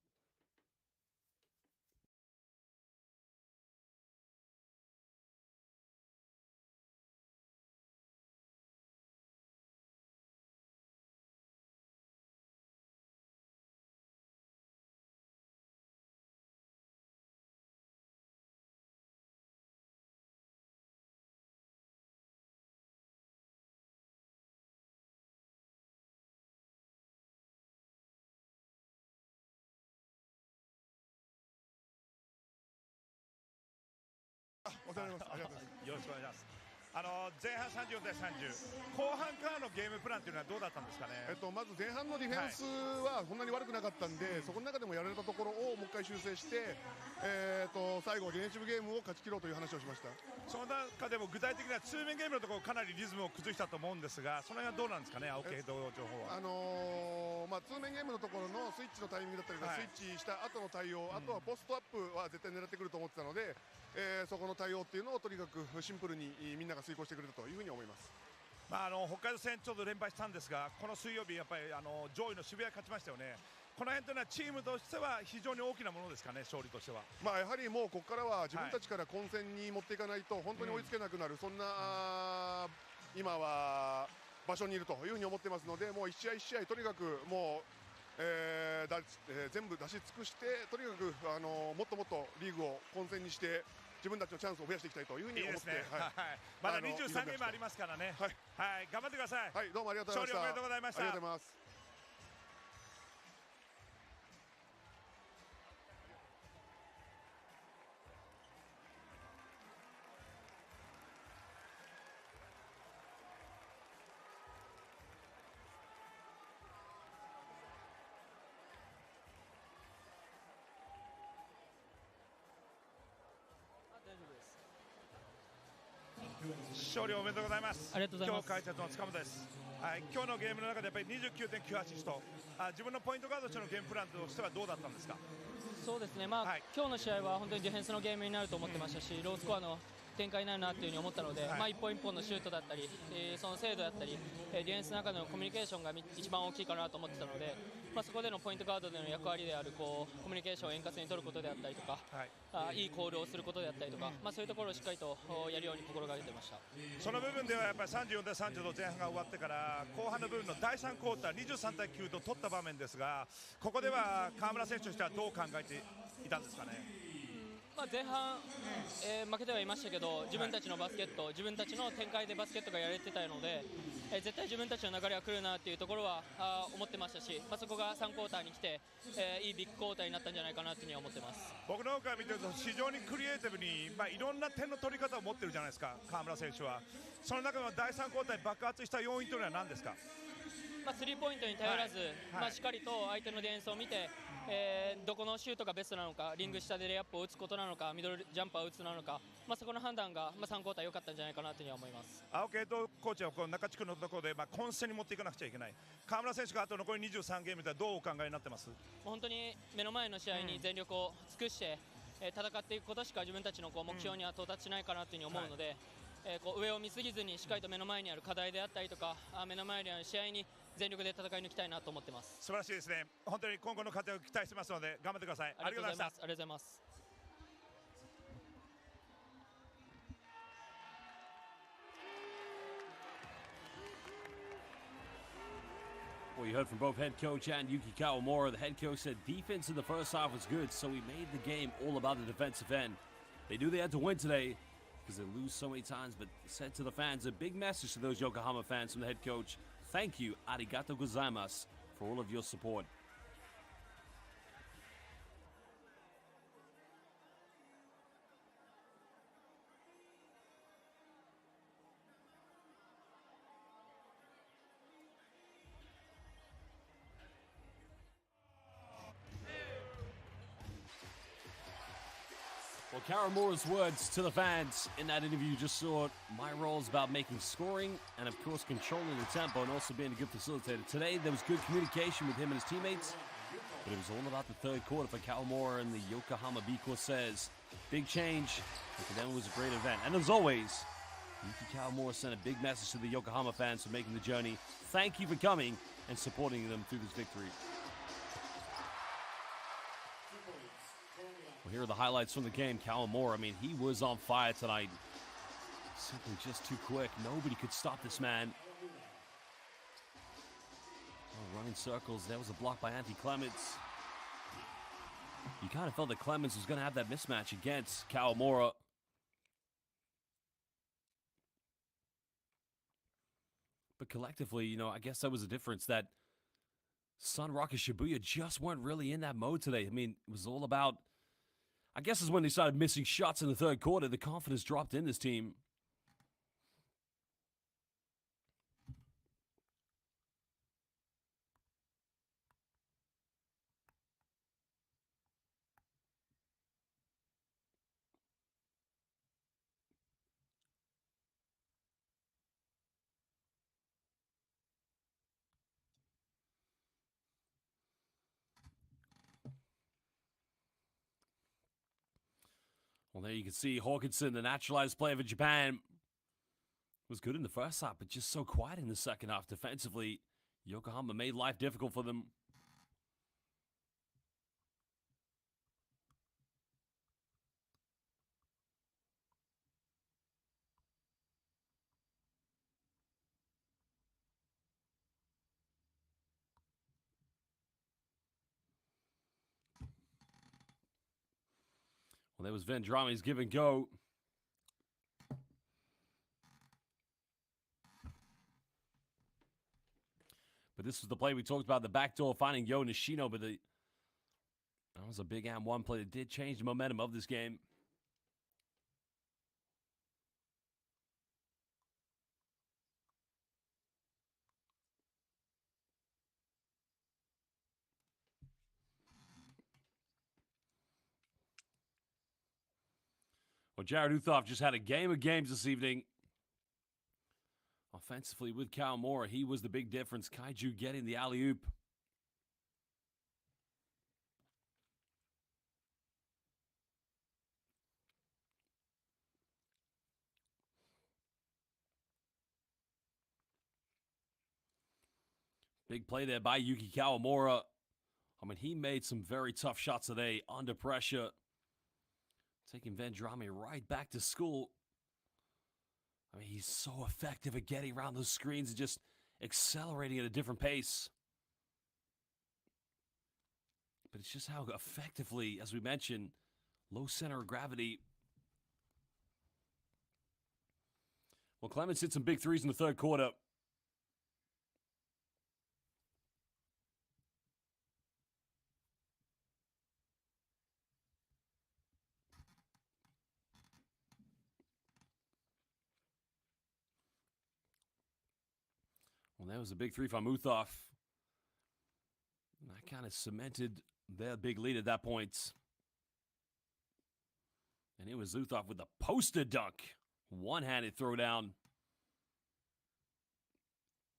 前半34対30、後半からのゲームプランというのはどうだったんですかね。まず前半のディフェンスはそんなに悪くなかったんで、そこの中でもやられたところをもう一回修正して、最後ディフェンシブゲームを勝ち切ろうという話をしました。その中でも具体的なツーメンゲームのところかなりリズムを崩したと思うんですが、その辺はどうなんですかね、青木情報は。ツーメンゲームのところのスイッチのタイミングだったりとか、スイッチした後の対応、あとはポストアップは絶対狙ってくると思ってたので、そこの対応っていうのをとにかくシンプルにみんなが遂行してくれたというふうに思います。北海道戦ちょうど連敗したんですが、この水曜日やっぱり上位の渋谷勝ちましたよね。この辺というのはチームとしては非常に大きなものですかね、勝利としては。やはりもうここからは自分たちから混戦に持っていかないと本当に追いつけなくなる、そんな今は場所にいるというふうに思ってますので、もう一試合一試合とにかくもう、全部出し尽くして、とにかくもっともっとリーグを混戦にして自分たちのチャンスを増やしていきたいというふうに思って、まだ23ゲームありますからね。はい、頑張ってください。はい、どうもありがとうございました。勝利おめでとうございました。ありがとうございます。勝利おめでとうございます。ありがとうございます。今日解説の塚本です。はい、今日のゲームの中でやっぱり 29.9 アシスト、自分のポイントガードとしてのゲームプランとしてはどうだったんですか。そうですね、今日の試合は本当にディフェンスのゲームになると思ってましたし、ロースコアの展開になるなというふうに思ったので、一本一本のシュートだったり、その精度だったり、ディフェンスの中でのコミュニケーションが一番大きいかなと思ってたので、そこでのポイントガードでの役割であるコミュニケーションを円滑に取ることであったりとか、いいコールをすることであったりとか、そういうところをしっかりとやるように心がけてました。その部分ではやっぱり34対30の前半が終わってから後半の部分の第3クォーター23対9と取った場面ですが、ここでは河村選手としてはどう考えていたんですかね。前半、負けてはいましたけど、自分たちのバスケット、自分たちの展開でバスケットがやれてたので、絶対自分たちの流れは来るなっていうところは思ってましたし、そこが3クォーターに来て、いいビッグクォーターになったんじゃないかなというふうに思ってます。僕の方から見てると非常にクリエイティブに、いろんな点の取り方を持ってるじゃないですか、河村選手は。その中の第3クォーターに爆発した要因というのは何ですか。スリーポイントに頼らず、しっかりと相手のディフェンスを見て、どこのシュートがベストなのか、リング下でレイアップを打つことなのか、ミドルジャンパーを打つなのか、そこの判断が3クォーター良かったんじゃないかなというふうに思います。青木ヘッドコーチはこの中地区のところで混戦に持っていかなくちゃいけない。河村選手があと残り23ゲームではどうお考えになってます。本当に目の前の試合に全力を尽くして、戦っていくことしか自分たちの目標には到達しないかなというふうに思うので、上を見すぎずにしっかりと目の前にある課題であったりとか、目の前にある試合に全力で戦い抜きたいなと思ってます。素晴らしいですね。本当に今後の活躍を期待してますので頑張ってください。ありがとうございました。ありがとうございます。Well, you heard from both head coach and Yuki Kawamura. The head coach said defense in the first half was good, so he made the game all about the defensive end. They knew they had to win today because they lose so many times, but said to the fans, a big message to those Yokohama fans from the head coach. Thank you, arigato gozaimasu, for all of your support. Well, Kawamura's words to the fans in that interview, you just saw it. My role is about making scoring and, of course, controlling the tempo and also being a good facilitator. Today, there was good communication with him and his teammates, but it was all about the third quarter for Kawamura and the Yokohama B-CORSAIRS. Big change, and for them it was a great event. And as always, Yuki Kawamura sent a big message to the Yokohama fans for making the journey. Thank you for coming and supporting them through this victory. Well, here are the highlights from the game. Kawamura, I mean, he was on fire tonight. Simply just too quick. Nobody could stop this man. Oh, running circles. There was a block by Anthony Clements. You kind of felt that Clements was going to have that mismatch against Kawamura. But collectively, you know, I guess that was a difference that SUNROCKERS Shibuya just weren't really in that mode today. I mean, it was all about, I guess is when they started missing shots in the third quarter. The confidence dropped in this team. Well, there you can see Hawkinson, the naturalized player for Japan, was good in the first half, but just so quiet in the second half defensively. Yokohama made life difficult for them. Well, there was Vendrame's give and go. But this was the play we talked about, the backdoor finding Yo Nishino, but that was a big M1 play that did change the momentum of this game. Well, Jared Uthoff just had a game of games this evening. Offensively with Kawamura, he was the big difference. Kaiju getting the alley-oop. Big play there by Yuki Kawamura. I mean, he made some very tough shots today under pressure, taking Vendrame right back to school. I mean, he's so effective at getting around those screens and just accelerating at a different pace. But it's just how effectively, as we mentioned, low center of gravity. Well, Clemens hit some big threes in the third quarter. Well, that was a big three from Uthoff. And that kind of cemented their big lead at that point. And it was Uthoff with the poster dunk. One-handed throwdown.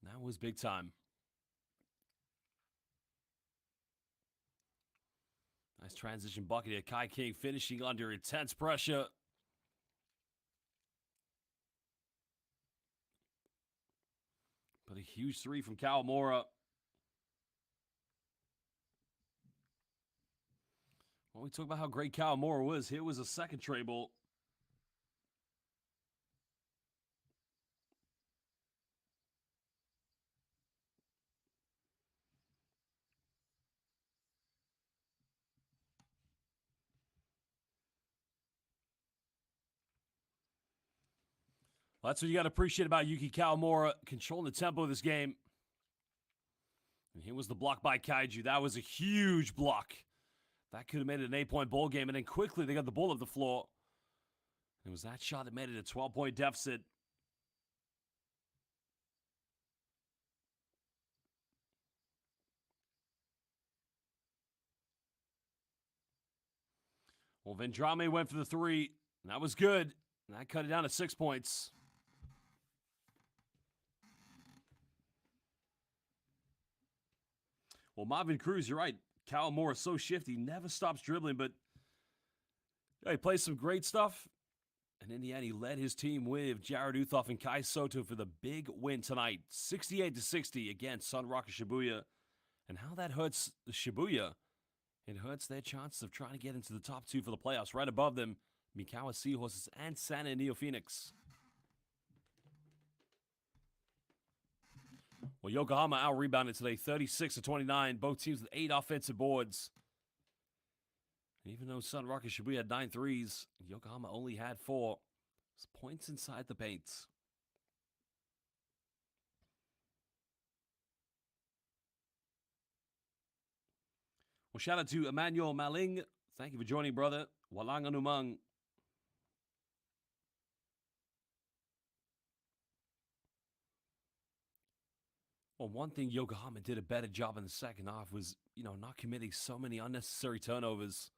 That was big time. Nice transition bucket here. Kai King finishing under intense pressure. But a huge three from Kawamura. Well, we talk about how great Kawamura was. Here was a second tray ball. Well, that's what you got to appreciate about Yuki Kawamura, controlling the tempo of this game. And here was the block by Kaiju. That was a huge block. That could have made it an 8-point ball game. And then quickly they got the ball up the floor. It was that shot that made it a 12-point deficit. Well, Vendrame went for the three. And that was good. And that cut it down to 6 points. Well, Marvin Cruz, you're right. Kawamura is so shifty. Never stops dribbling, but yeah, he plays some great stuff. And in the end, he led his team with Jared Uthoff and Kai Soto for the big win tonight. 68-60 against SUNROCKERS Shibuya. And how that hurts the Shibuya, it hurts their chances of trying to get into the top two for the playoffs. Right above them, Mikawa Seahorses and Santa Neo Phoenix. Well, Yokohama out-rebounded today, 36-29. Both teams with 8 offensive boards. And even though SUNROCKERS Shibuya had 9 threes, Yokohama only had 4. It's points inside the paint. Well, shout out to Emmanuel Maling. Thank you for joining, brother. Walang anumang. Well, one thing Yokohama did a better job in the second half was, not committing so many unnecessary turnovers.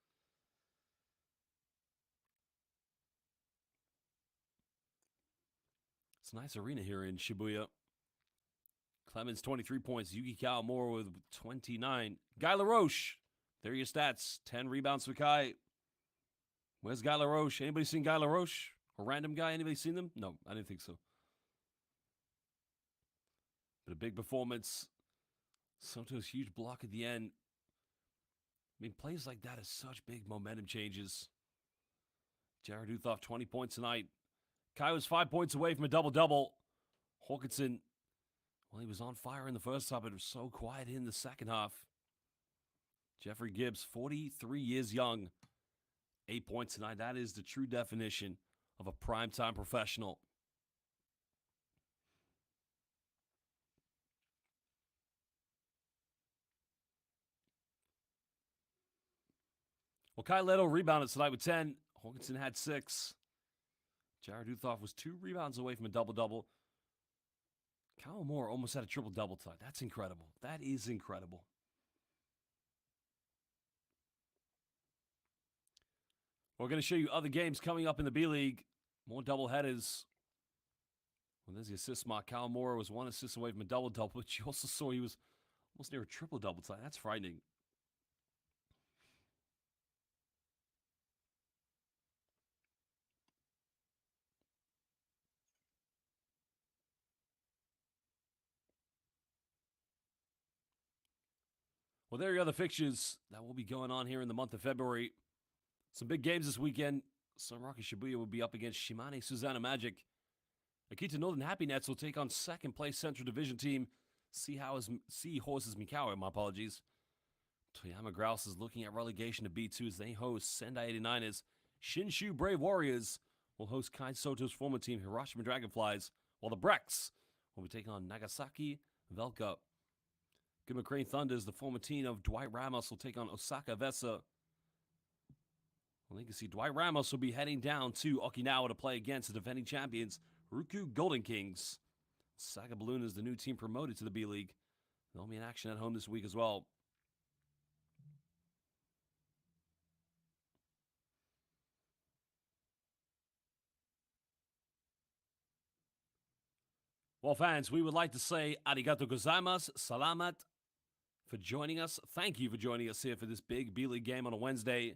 It's a nice arena here in Shibuya. Clemens, 23 points. Yuki Kawamura with 29. Guy LaRoche, there are your stats. 10 rebounds for Kai. Where's Guy LaRoche? Anybody seen Guy LaRoche? A random guy? Anybody seen them? No, I didn't think so. But a big performance. Soto's huge block at the end. I mean, plays like that is such big momentum changes. Jared Uthoff, 20 points tonight. Kai was 5 points away from a double-double. Hawkinson, well, he was on fire in the first half, but it was so quiet in the second half. Jeffrey Gibbs, 43 years young. 8 points tonight. That is the true definition of a primetime professional. Well, Kai Leto rebounded tonight with 10. Hawkinson had 6. Jared Uthoff was 2 rebounds away from a double-double. Kawamura almost had a triple-double tonight. That's incredible. That is incredible. We're going to show you other games coming up in the B-League. More doubleheaders. Well, there's the assist mark. Kawamura was 1 assist away from a double-double, but you also saw he was almost near a triple-double tonight. That's frightening. Well, Well, there are your other fixtures that will be going on here in the month of February. Some big games this weekend. SUNROCKERS Shibuya will be up against Shimane Susanna Magic. Akita Northern Happy Nets will take on second place Central Division team Seahorses Mikawa, my apologies. Toyama Grouse is looking at relegation to B2 as they host Sendai 89ers. Shinshu Brave Warriors will host Kai Soto's former team Hiroshima Dragonflies, while the Brecks will be taking on Nagasaki Velka. Good McCrane Thunders, the former team of Dwight Ramos, will take on Osaka Vesa. Well, you can see Dwight Ramos will be heading down to Okinawa to play against the defending champions, Ruku Golden Kings. Saga Balloon is the new team promoted to the B-League. They'll be in action at home this week as well. Well, fans, we would like to say arigato gozaimasu, salamat, for joining us. Thank you for joining us here for this big B-League game on a Wednesday.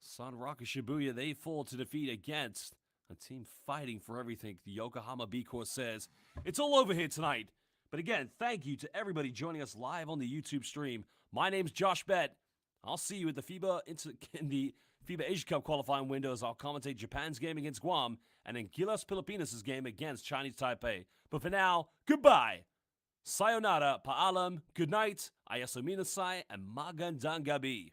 SUNROCKERS Shibuya, they fall to defeat against a team fighting for everything, the Yokohama B-CORSAIRS. It's all over here tonight. But again, thank you to everybody joining us live on the YouTube stream. My name's Josh Bett. I'll see you at the FIBA Asia Cup qualifying window as I'll commentate Japan's game against Guam and then Gilas Pilipinas' game against Chinese Taipei. But for now, goodbye. Sayonara, paalam, good night, ayasu minasai, and magandang gabi.